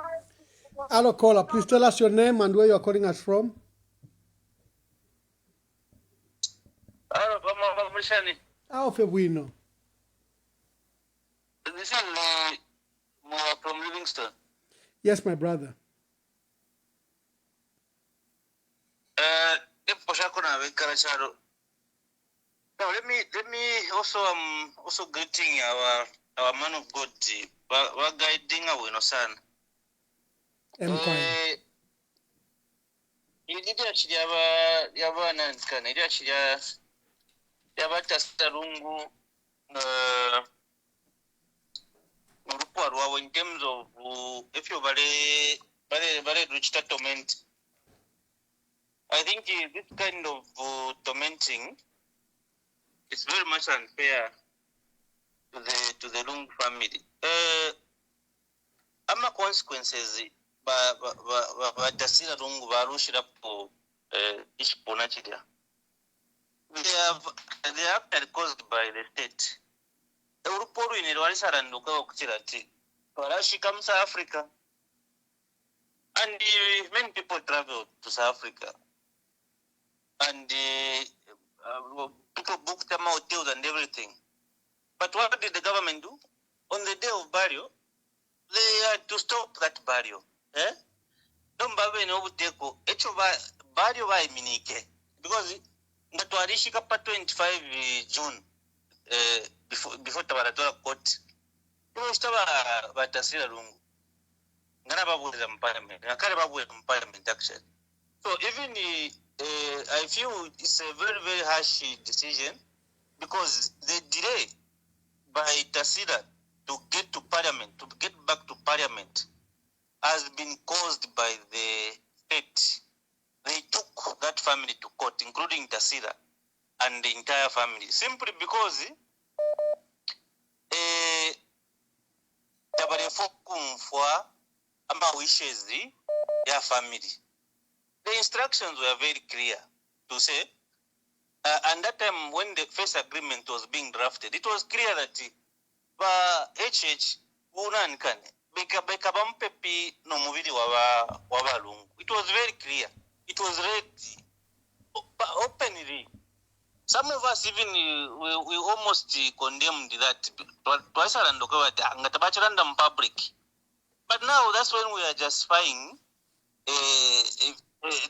Hello caller, please tell us your name and where you are calling us from. Hello, Mama Mishani. How Febuino? This is from Livingston. Yes, my brother. Now let me also greeting our man of God. We're guiding our son. You did actually yabata starungu urupo rwawe in terms of if you very rich torment. I think this kind of tormenting is very much unfair to the Lungu family. Ama consequences ba Tasila Lungu barushira po ishipona chidya. They are actually caused by the state. Uruporo inelwalisaranduka okuchira ti barashika mu South Africa, and many people travel to South Africa, and people booked them hotels and everything. But what did the government do? On the day of burial, they had to stop that burial. Don't bother in Obuteko. Burial by Minike. Because that warishika pa 25 June, before Tabaratola court. Batasila Lungu. Ngana babu is parliament. Nakare babu is parliament actually. So even I feel it's a very, very harsh decision, because the delay by Tasila to get to parliament, to get back to parliament, has been caused by the state. They took that family to court, including Tasila and the entire family, simply because wishes their family. The instructions were very clear to say, and that time when the first agreement was being drafted, it was clear that HH unankane beka bampepi no mubiri wa Lungu. It was very clear. It was read openly. Some of us even we almost condemned that twice around the public. But now that's when we are justifying.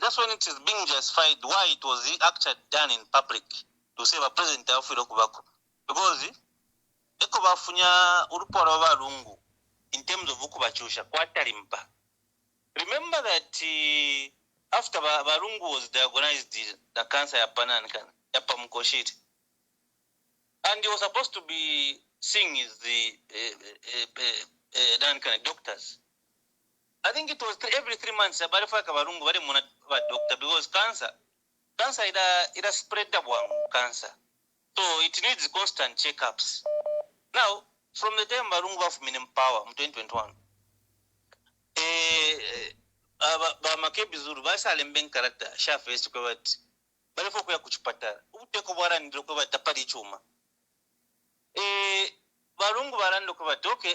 That's when it is being justified why it was actually done in public to save a president of Kubako. Because Ekobafunya Uruporo wa Lungu in terms of Ukubachusha, Kwatarimpa. Remember that after Barungu was diagnosed the cancer Yapamkoshit, and he was supposed to be seeing the doctors. I think it was every 3 months. Doctor, because cancer it has spread cancer, so it needs constant checkups. Now, from the time Barungu have been in power in 2021, Makebi basa alemben character shafe estukwati balefo kuya kuchipatara ubuteko bwara ndoko batapari chuma Barungu barando kwati. Okay,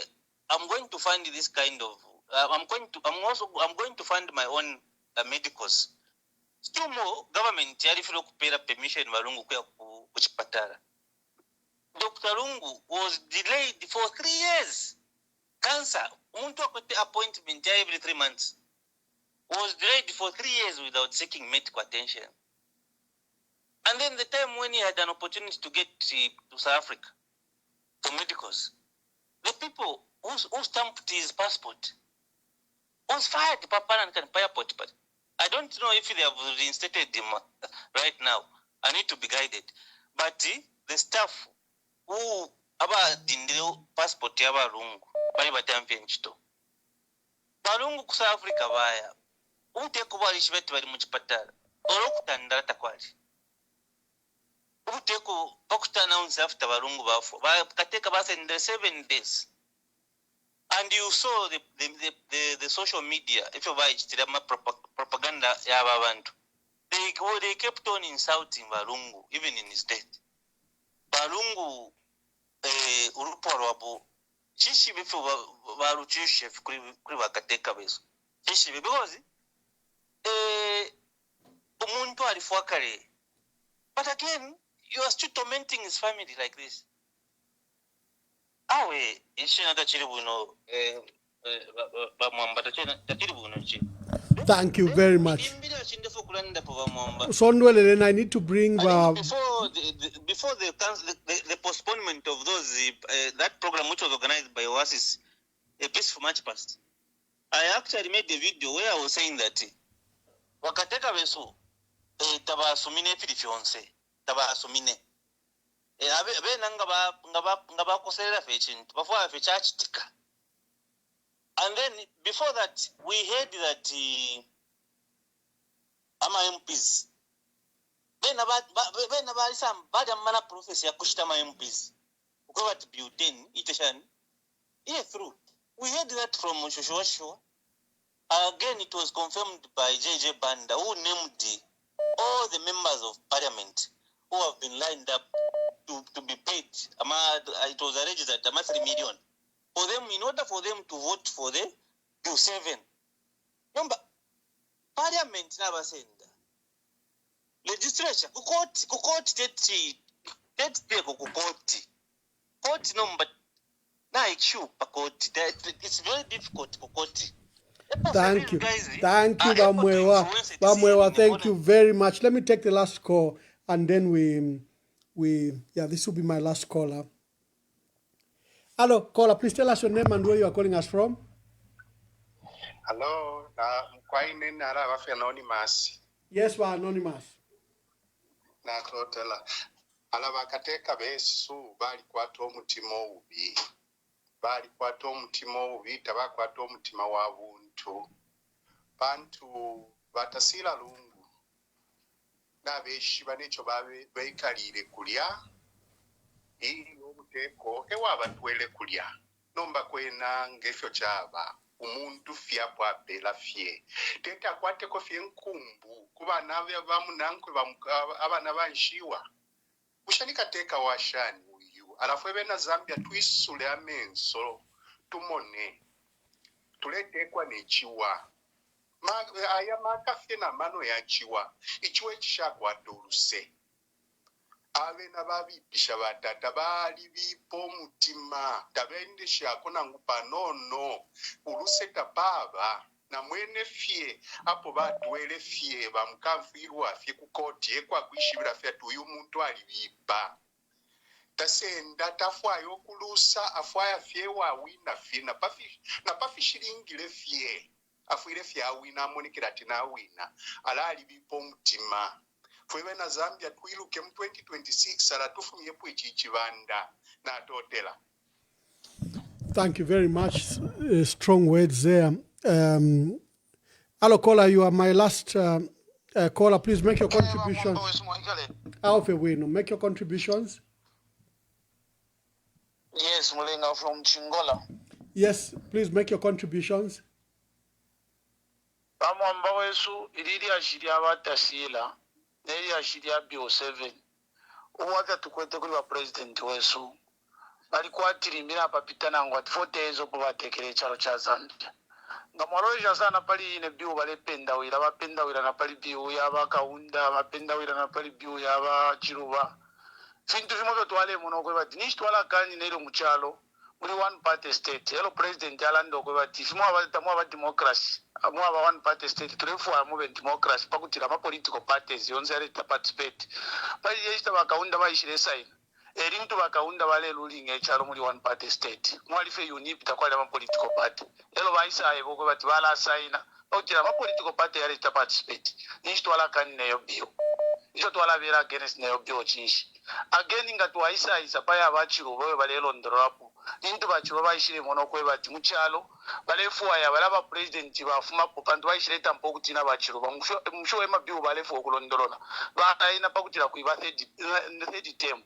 I'm going to fund this kind of I'm going to fund my own medicals. Still more government yarifiro kupera permission Barungu kuya kuchipatara. Dr. Lungu was delayed for 3 years. Cancer, umuntu akwete appointment every 3 months, was delayed for 3 years without seeking medical attention. And then the time when he had an opportunity to get to South Africa for medicals, the people who stamped his passport was fired to Papa and airport. But I don't know if they have reinstated him right now. I need to be guided. But the staff who about the passport ya Barungu bali batampe nchito Barungu ku South Africa baya uteko balishi betu bali mu chipatala olokutandala takwali uteko pakutana unzi after Barungu bafu bakateka basa in the 7 days. And you saw the social media, if you buy Hichilema'S propaganda ya babantu, they kept on insulting Barungu even in his death. Barungu uruporo wabo chishi bifu baruchishe kuri bakateka bezo chishi because umuntu alifuwa kare. But again, you are still tormenting his family like this. Awe ishina tachiri buno ba mwamba tachiri buno chi. Thank you very much. Sondwele, then I need to bring before the postponement of those that program which was organized by Oasis, a peaceful march past. I actually made a video where I was saying that wakateka beso taba asumine filifionse taba asumine abe ngaba koselera fechin bafwa fechachitika And then before that, we heard that ama MPs. When about some bad mana prophecy akushita ma MPs. Ukwa to Buten, Iteshan. Yeah, through. We heard that from Shosho. Again, it was confirmed by JJ Banda, who named all the members of parliament who have been lined up to be paid. It was alleged that 3 million. For them, in order for them to vote for the Bill 7. Remember, parliament never sent. Legislature, court number. It's very difficult to quote. Thank you. Thank you, Bamwewa. Bamwewa, thank you very much. Let me take the last call and then this will be my last caller. Hello, caller, please tell us your name and where you are calling us from. Hello, Anonymous. Yes, we're Anonymous. Na totela. Alabakateka besu bali kwato mutimo ubi. Bali kwato mutimo ubi tabakwato mutima wa buntu. Bantu batasila lungu. Na beshi banecho babe bekalire kulya. Ili obuteko ewa batwele kulya. Nomba kwena ngefyo chaba. Umuntu fia kwa bela fie. Teta kwate ko fie nkumbu. Kuba nave bamunankwe abana banshiwa. Ushanika teka washani uyu. Alafwebe na Zambia tuisule amenso. Tumone. Tulete kwa nechiwa. Aya makafie na mano ya chiwa. Ichwe chisha kwa doruse. Ave na babi pisha batata bali bipo mutima tabende shakona ngupa nono uruseka baba na mwene fie apo batwele fie bamkamfirwa fie kukoti ekwa kwishibira fie tuyu muntu alibipa tasenda tafwayo kulusa afwaya fie wa wina fie na pafi shiringile fie afuire fie awina amonikira tina wina ala alibipo mutima. Fwewe na Zambia tuiluke mu 2026 alatufumye pwichichibanda na totela. Thank you very much. Strong words there. Hello, caller, you are my last caller. Please make your contribution. Make your contributions. Yes, Mulenga from Chingola. Yes, please make your contributions. Bamwamba wesu ilili ashiria wa Tasila. Neri ashiria Bill 7. Uwata tukwete kuli wa president wesu. Balikuwa tirimira papitana ngwa 40 yezo kuwa tekele chalo cha Zambia. Nga mwaloja sana pali ine Bill wale penda wila na pali Bill ya Hakainde, wapenda wila na pali Bill ya Chiluba. Fintu vimoto tuwale monokwe bati. Nishi tuwala kani na ilo mchalo. Muli one party state. Hello president alando kwe bati. Fimu wa democracy. Mwa one party state turefu wa movement democracy pakutira ma political parties yonse ali participate bali yesta Hakainde bayishire sign erintu Hakainde bale ruling echalo muri one party state mwali fe unip takwala ma political party elo bayisa eboko bati bala sign pakutira ma political party ali participate nishi twala kanine yo bio icho twala vera against na yo bio chinshi again ngatu waisa isa paya abachiro boye bale londorapo nintu bachiba bayishire monokwe bati muchalo balefuwa ya balaba president bafuma popantu bayishireta mpokutina bachiro bamusho emabiwo balefu okulondolona baina pakutira kuiba third term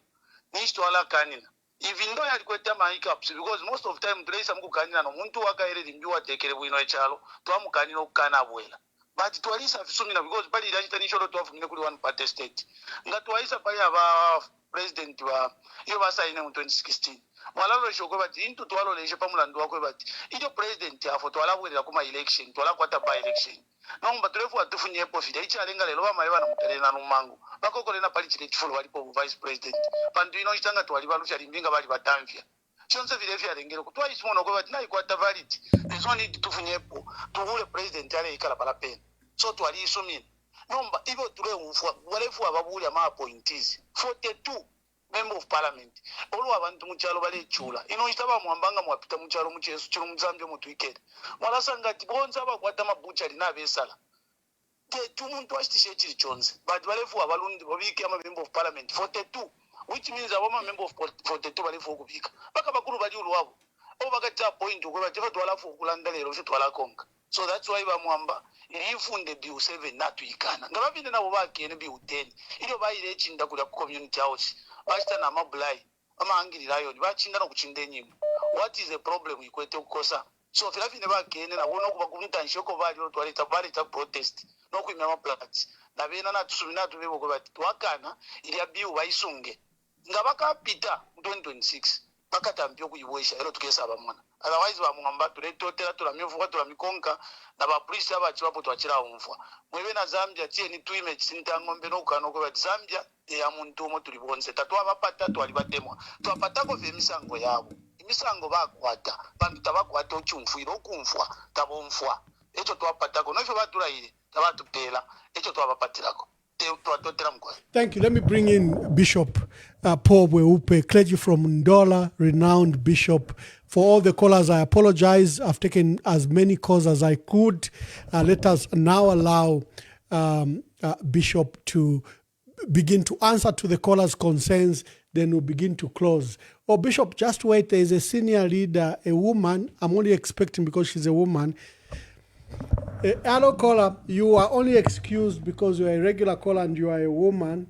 nishi wala kanina even though yalikweta ma hiccups because most of time trace amukukanina no muntu wakaeredi mbiwa tekere bwino echalo twamukanina okukana abwela but twalisa fisumina because bali ilachita nisholo twafumine kuli one party state ngatwaisa pali aba president wa iyo basaine mu 2016 mwalalo shoko bati into twalo leje pamulandu wakwe bati iyo president afo twala bwelera kuma election twala kwata by election nomba tulefu atufunye profit ichi alenga lelo bamaye bana mutelena numango bakokole na pali chile chifulo walipo vice president pandu ino chitanga twali balusha limbinga bali batamvya chonse vile vya lengero kutwa isimono kwa bati nayi kwata valid there's no need tufunye po tuule president ale ikala pala pen so twali isumini nomba ibo tule ufwa walefu ababuli ama appointees 42 member of parliament olu abantu muchalo bale chula ino itaba mwambanga mwapita muchalo muchesu chiro muzambye mutwikete mwalasa ngati bonza bakwata mabucha lina besala te tumuntu ashitishe chiri chonse but balefu abalundi babiki ama member of parliament 42 which means abama member of 42 balefu okubika baka bakuru bali ulwabo obakati a point to go to Twala for Kulandale or Twala Konk. So that's why Bamwamba, if the bill 7 not to Ikana. Never been in our work in a bill 10. You know, by the chin that could have community house. Basta na mablai. Ama angry lion. Bachinda no chindenim. What is the problem with Kweto Kosa? So if you never came in, I won't know about and Shoko Value to a protest. No Quimama plants. Navena Sumina to be Wakana, Ilia Biu Waisunge. Ngabaka Peter 2026. Pakata Mpioku Iwisha, Elo to Kesabamana. Otherwise, Bamamba to Reto to la Mufa to la Mikonka, Naba Priest Abachuapo to Achira Umfa. Moving a Zambia, Tieni two image, Sintangombeno Kanoko at Zambia, they are Muntomo to the Bonse, Tatua Pata to Alibatemo, to a Patako Femisango Yabu. Misango Bakwata, Bantabaquato Chumfu, Kumfua, Tabonfua, Echo to a Patago, no Fatura, Tabatu Pela, Echo to a Patilaco. Thank you. Let me bring in Bishop Paul Weupe, clergy from Ndola, renowned bishop. For all the callers, I apologize. I've taken as many calls as I could. Let us now allow Bishop to begin to answer to the callers' concerns. Then we'll begin to close. Oh, Bishop, just wait. There is a senior leader, a woman. I'm only expecting because she's a woman. Hello, caller. You are only excused because you are a regular caller and you are a woman.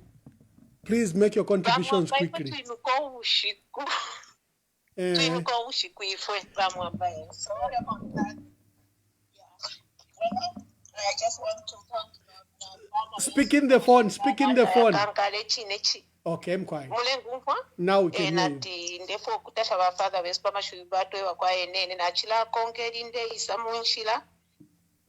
Please make your contributions quickly. Sorry about that. I just want to thank Speak in the phone. Speak in the phone. Okay, I'm quiet. Now we can hear you.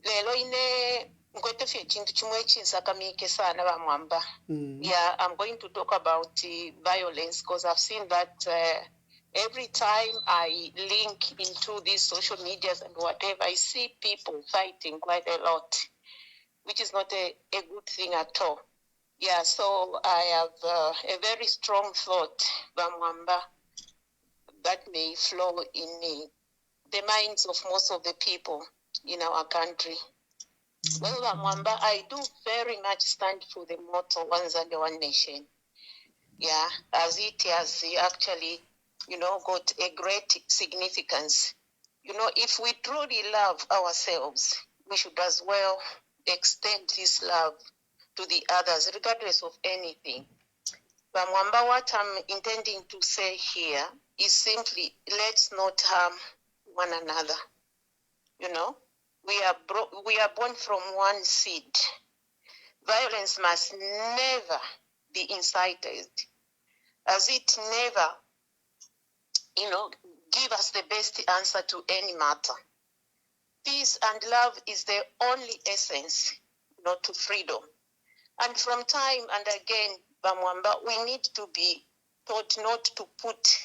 Lelo ine ngote fe chintu chimwe chinsakamike sana bamwamba. Yeah, I'm going to talk about violence because I've seen that every time I link into these social medias and whatever, I see people fighting quite a lot, which is not a good thing at all. Yeah, so I have a very strong thought, bamwamba, that may flow in the minds of most of the people in our country. Well, Mwamba, I do very much stand for the motto, one Zambia, one nation. Yeah, as it has actually, got a great significance. If we truly love ourselves, we should as well extend this love to the others, regardless of anything. But Mwamba, what I'm intending to say here is simply, let's not harm one another. We are born from one seed. Violence must never be incited, as it never, give us the best answer to any matter. Peace and love is the only essence, to freedom. And from time and again, Bamwamba, we need to be taught not to put,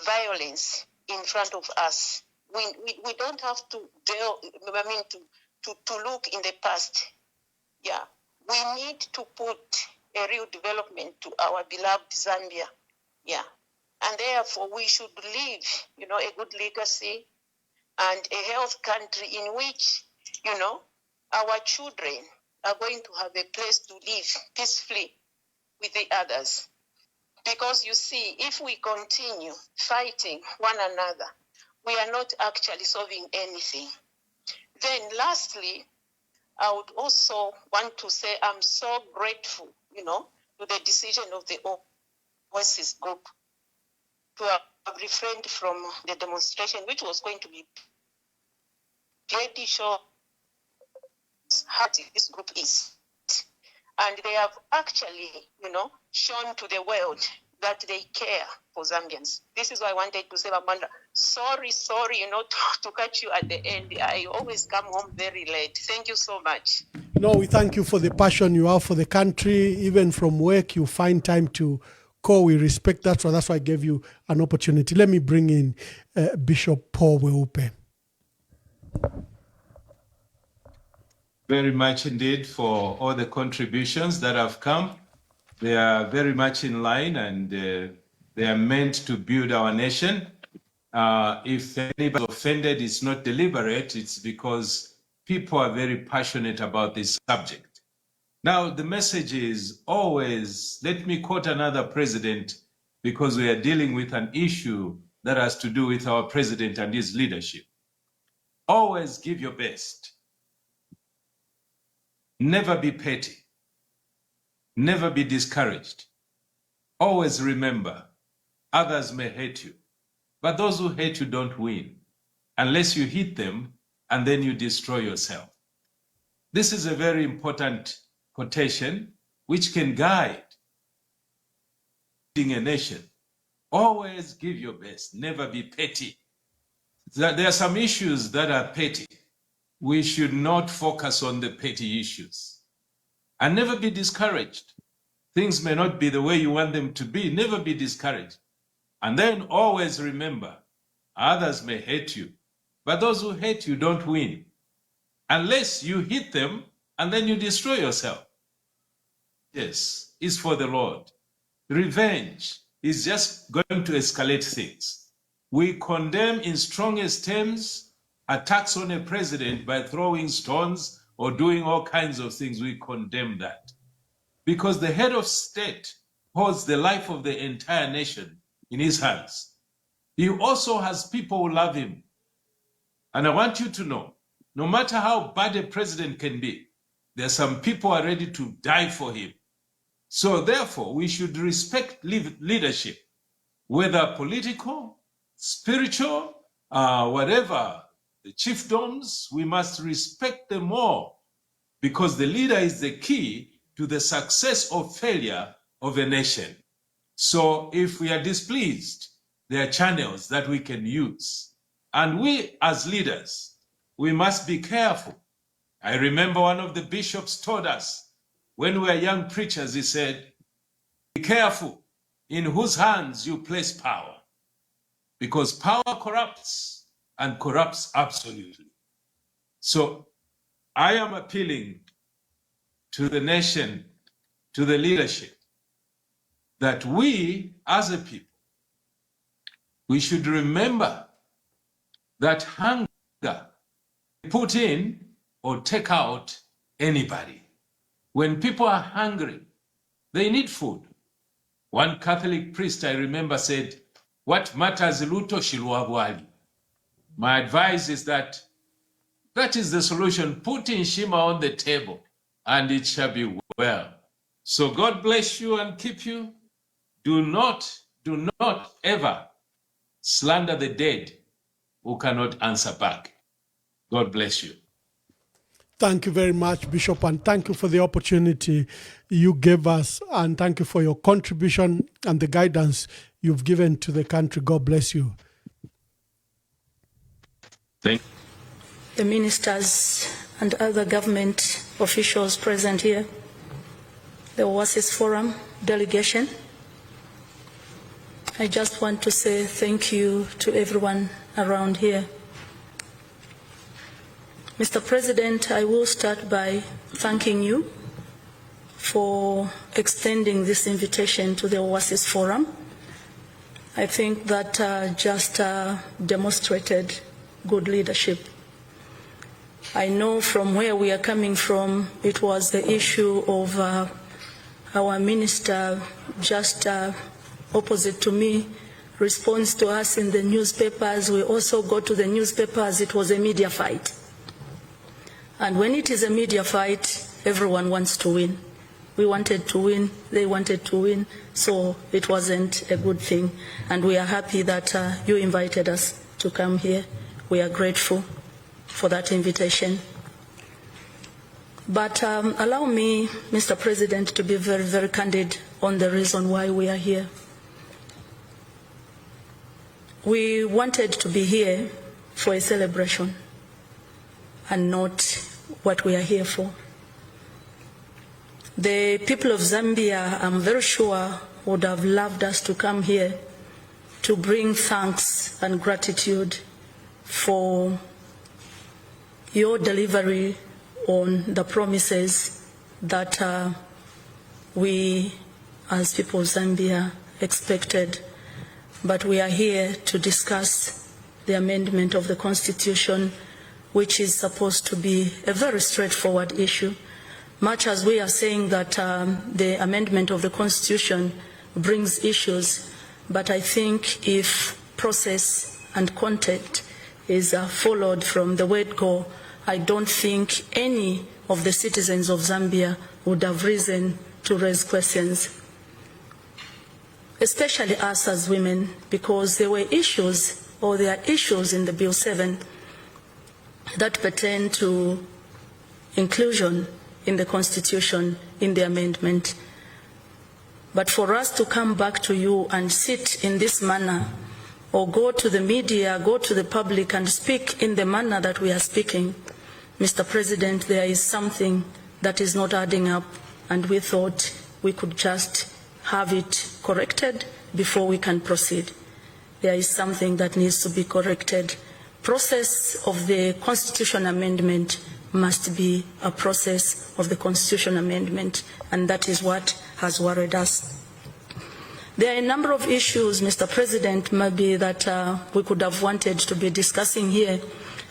violence in front of us. We don't have to to look in the past. Yeah, we need to put a real development to our beloved Zambia. Yeah, and therefore we should leave, a good legacy and a health country in which, our children are going to have a place to live peacefully with the others. Because you see, if we continue fighting one another, we are not actually solving anything. Then lastly, I would also want to say I'm so grateful, to the decision of the Oasis group to have refrained from the demonstration, which was going to be pretty sure how this group is. And they have actually, shown to the world that they care for Zambians. This is why I wanted to say, Amanda, sorry, to catch you at the end. I always come home very late. Thank you so much. No, we thank you for the passion you have for the country. Even from work, you find time to call. We respect that. So that's why I gave you an opportunity. Let me bring in Bishop Paul Weupe. Very much indeed for all the contributions that have come. They are very much in line and they are meant to build our nation. If anybody is offended, it's not deliberate, it's because people are very passionate about this subject. Now, the message is always, let me quote another president, because we are dealing with an issue that has to do with our president and his leadership. Always give your best. Never be petty. Never be discouraged. Always remember, others may hate you, but those who hate you don't win unless you hit them and then you destroy yourself. This is a very important quotation which can guide a nation. Always give your best. Never be petty. There are some issues that are petty. We should not focus on the petty issues. And never be discouraged. Things may not be the way you want them to be. Never be discouraged. And then always remember, others may hate you, but those who hate you don't win unless you hit them and then you destroy yourself. Yes, it's for the Lord. Revenge is just going to escalate things. We condemn in strongest terms attacks on a president by throwing stones or doing all kinds of things. We condemn that. Because the head of state holds the life of the entire nation in his hands. He also has people who love him. And I want you to know, no matter how bad a president can be, there are some people who are ready to die for him. So therefore, we should respect leadership, whether political, spiritual, whatever, the chiefdoms, we must respect them all because the leader is the key to the success or failure of a nation. So if we are displeased, there are channels that we can use. And we as leaders, we must be careful. I remember one of the bishops told us when we were young preachers, he said, be careful in whose hands you place power, because power corrupts and corrupts absolutely. So I am appealing to the nation, to the leadership, that we as a people, we should remember that hunger put in or take out anybody. When people are hungry, they need food. One Catholic priest I remember said, what matters luto shilwagwali. My advice is that is the solution. Put in shima on the table and it shall be well. So God bless you and keep you. Do not ever slander the dead who cannot answer back. God bless you. Thank you very much, Bishop, and thank you for the opportunity you gave us, and thank you for your contribution and the guidance you've given to the country. God bless you. Thank you. The ministers and other government officials present here, the Oasis Forum delegation, I just want to say thank you to everyone around here. Mr. President, I will start by thanking you for extending this invitation to the Oasis Forum. I think that just demonstrated good leadership. I know from where we are coming from, it was the issue of our minister just opposite to me responds to us in the newspapers. We also go to the newspapers. It was a media fight. And when it is a media fight, everyone wants to win. We wanted to win, they wanted to win, so it wasn't a good thing. And we are happy that you invited us to come here. We are grateful for that invitation. But allow me, Mr. President, to be very, very candid on the reason why we are here. We wanted to be here for a celebration and not what we are here for. The people of Zambia, I'm very sure, would have loved us to come here to bring thanks and gratitude for your delivery on the promises that we as people of Zambia expected. But we are here to discuss the amendment of the Constitution, which is supposed to be a very straightforward issue. Much as we are saying that the amendment of the Constitution brings issues, but I think if process and content is followed from the word go, I don't think any of the citizens of Zambia would have reason to raise questions, especially us as women, because there were issues, or there are issues in the Bill 7 that pertain to inclusion in the Constitution, in the amendment. But for us to come back to you and sit in this manner, or go to the media, go to the public and speak in the manner that we are speaking, Mr. President, there is something that is not adding up, and we thought we could just have it corrected before we can proceed. There is something that needs to be corrected. Process of the Constitution amendment must be a process of the Constitution amendment, and that is what has worried us. There are a number of issues, Mr. President, maybe that we could have wanted to be discussing here,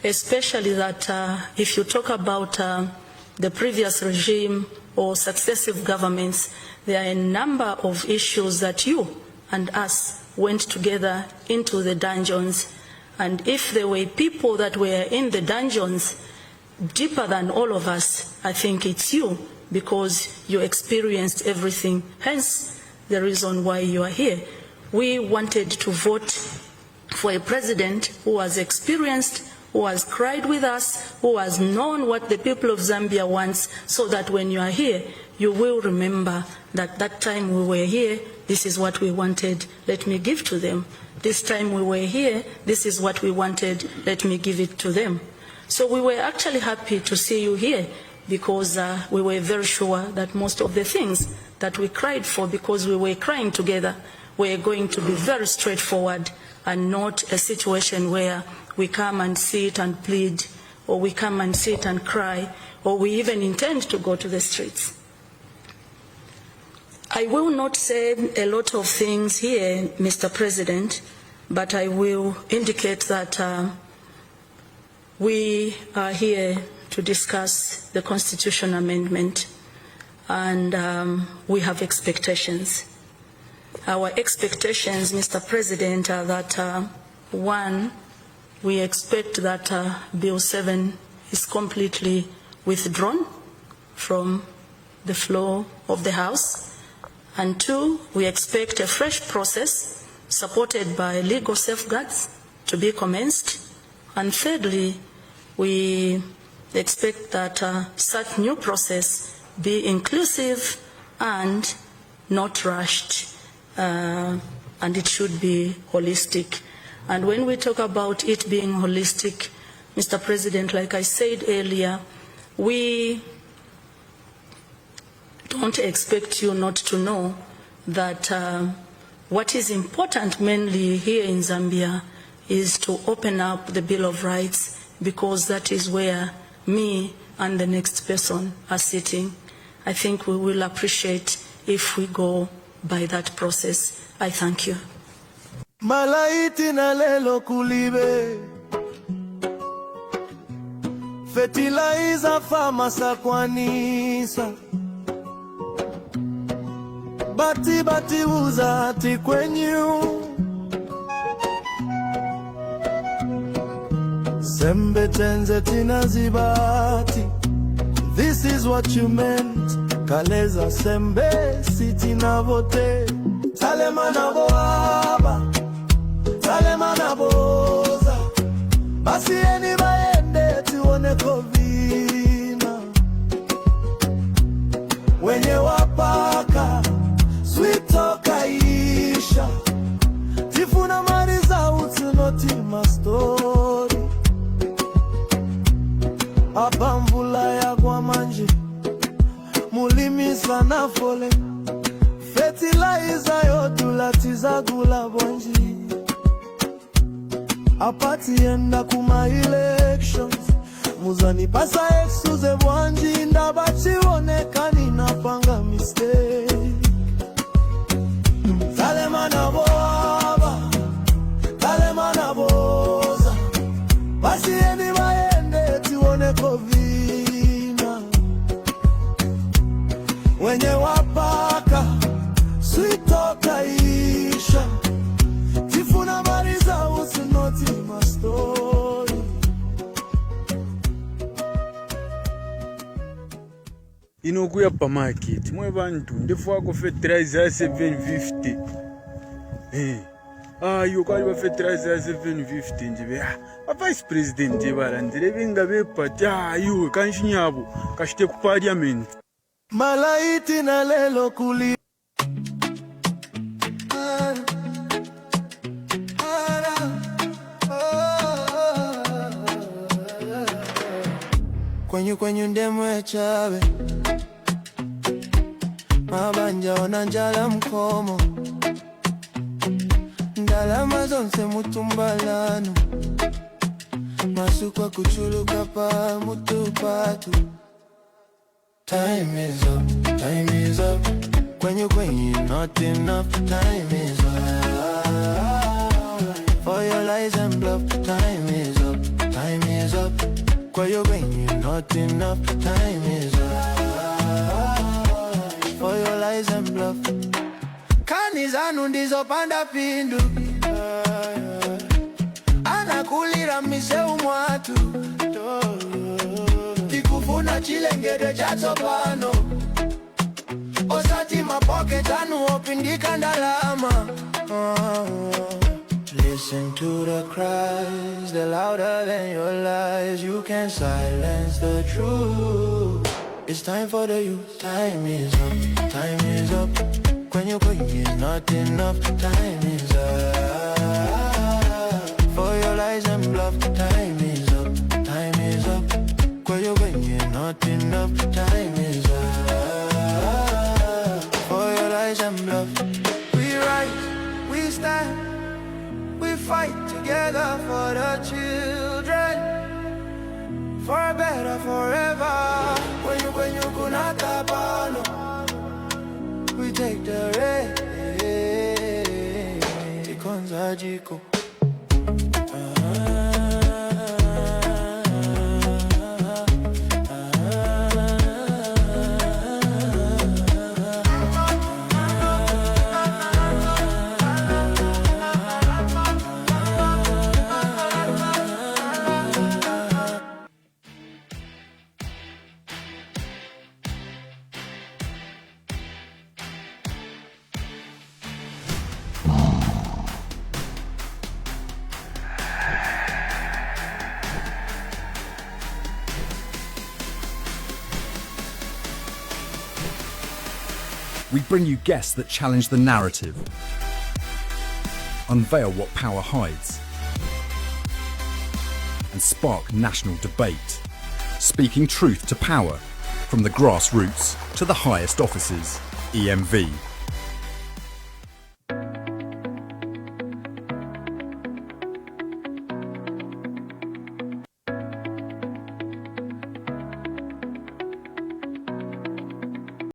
especially that if you talk about the previous regime or successive governments, there are a number of issues that you and us went together into the dungeons. And if there were people that were in the dungeons deeper than all of us, I think it's you, because you experienced everything. Hence, the reason why you are here. We wanted to vote for a president who has experienced, who has cried with us, who has known what the people of Zambia wants, so that when you are here, you will remember that that time we were here, this is what we wanted, let me give to them. This time we were here, this is what we wanted, let me give it to them. So we were actually happy to see you here, because we were very sure that most of the things that we cried for, because we were crying together, were going to be very straightforward, and not a situation where we come and sit and plead, or we come and sit and cry, or we even intend to go to the streets. I will not say a lot of things here, Mr. President, but I will indicate that we are here to discuss the Constitution amendment, and we have expectations. Our expectations, Mr. President, are that one, we expect that Bill 7 is completely withdrawn from the floor of the House, and two, we expect a fresh process supported by legal safeguards to be commenced, and thirdly, we expect that such new process be inclusive and not rushed, and it should be holistic. And when we talk about it being holistic, Mr. President, like I said earlier, we don't expect you not to know that what is important mainly here in Zambia is to open up the Bill of Rights, because that is where me and the next person are sitting. I think we will appreciate if we go by that process. I thank you. Malaiti na lelo kulibe Fertilizer famasa kwanisa Bati uza ati kwenyu Sembe tenze tina zibati. This is what you meant. Kaleza sembe siti na vote. Talema na boaba, talema na boza. Basi eni baende tuone kovina. Wenye wapaka sweet toka isha. Tifuna mariza utunoti mastori. Apa mvula ya kwa manji mulimi sana fole. Fertilizer yodulatiza gula bonji. Apati enda kuma elections. Muzani pasa exuze bwanji. Ndabachi onekani napanga mistake. Talema na boaba, talema na boza. Basi eni baende tuone kovina. Wenye wapaka sweet toka isha. Tifuna mariza inokuya pamarket mwe vantu ndefwako fertilizer ya 750 ayo kali va fertilizer ya 750 njive vice president varandire venga vepati ayo kanshinyavo kashite ku parliament malaiti na lelo kuli kwenye ndemwe chawe mabanja ona njala mkomo ndalama zonse mutumbalano masukwa kuchuluka pa mutupatu. Time is up kwenye not enough. Time is up for your lies and bluff. Time is up kwenye not enough. Time is up for your lies and bluff. Kanizanu ndizo panda pindu anakulira miseu mwatu tikufuna chilengede chato pano osati mapoke tanu opindika ndalama. Listen to the cries, they're louder than your lies. You can't silence the truth. It's time for the youth. Time is up kwenye not enough. Time is up for your lies and bluff. Time is up kwenye not enough. Time is up for your lies and bluff. We rise, we stand, we fight together for the children, for a better forever. Kwenye kuna tabano, we take the race. Tikonza jiko. We bring you guests that challenge the narrative, unveil what power hides, and spark national debate, speaking truth to power, from the grassroots to the highest offices. EMV.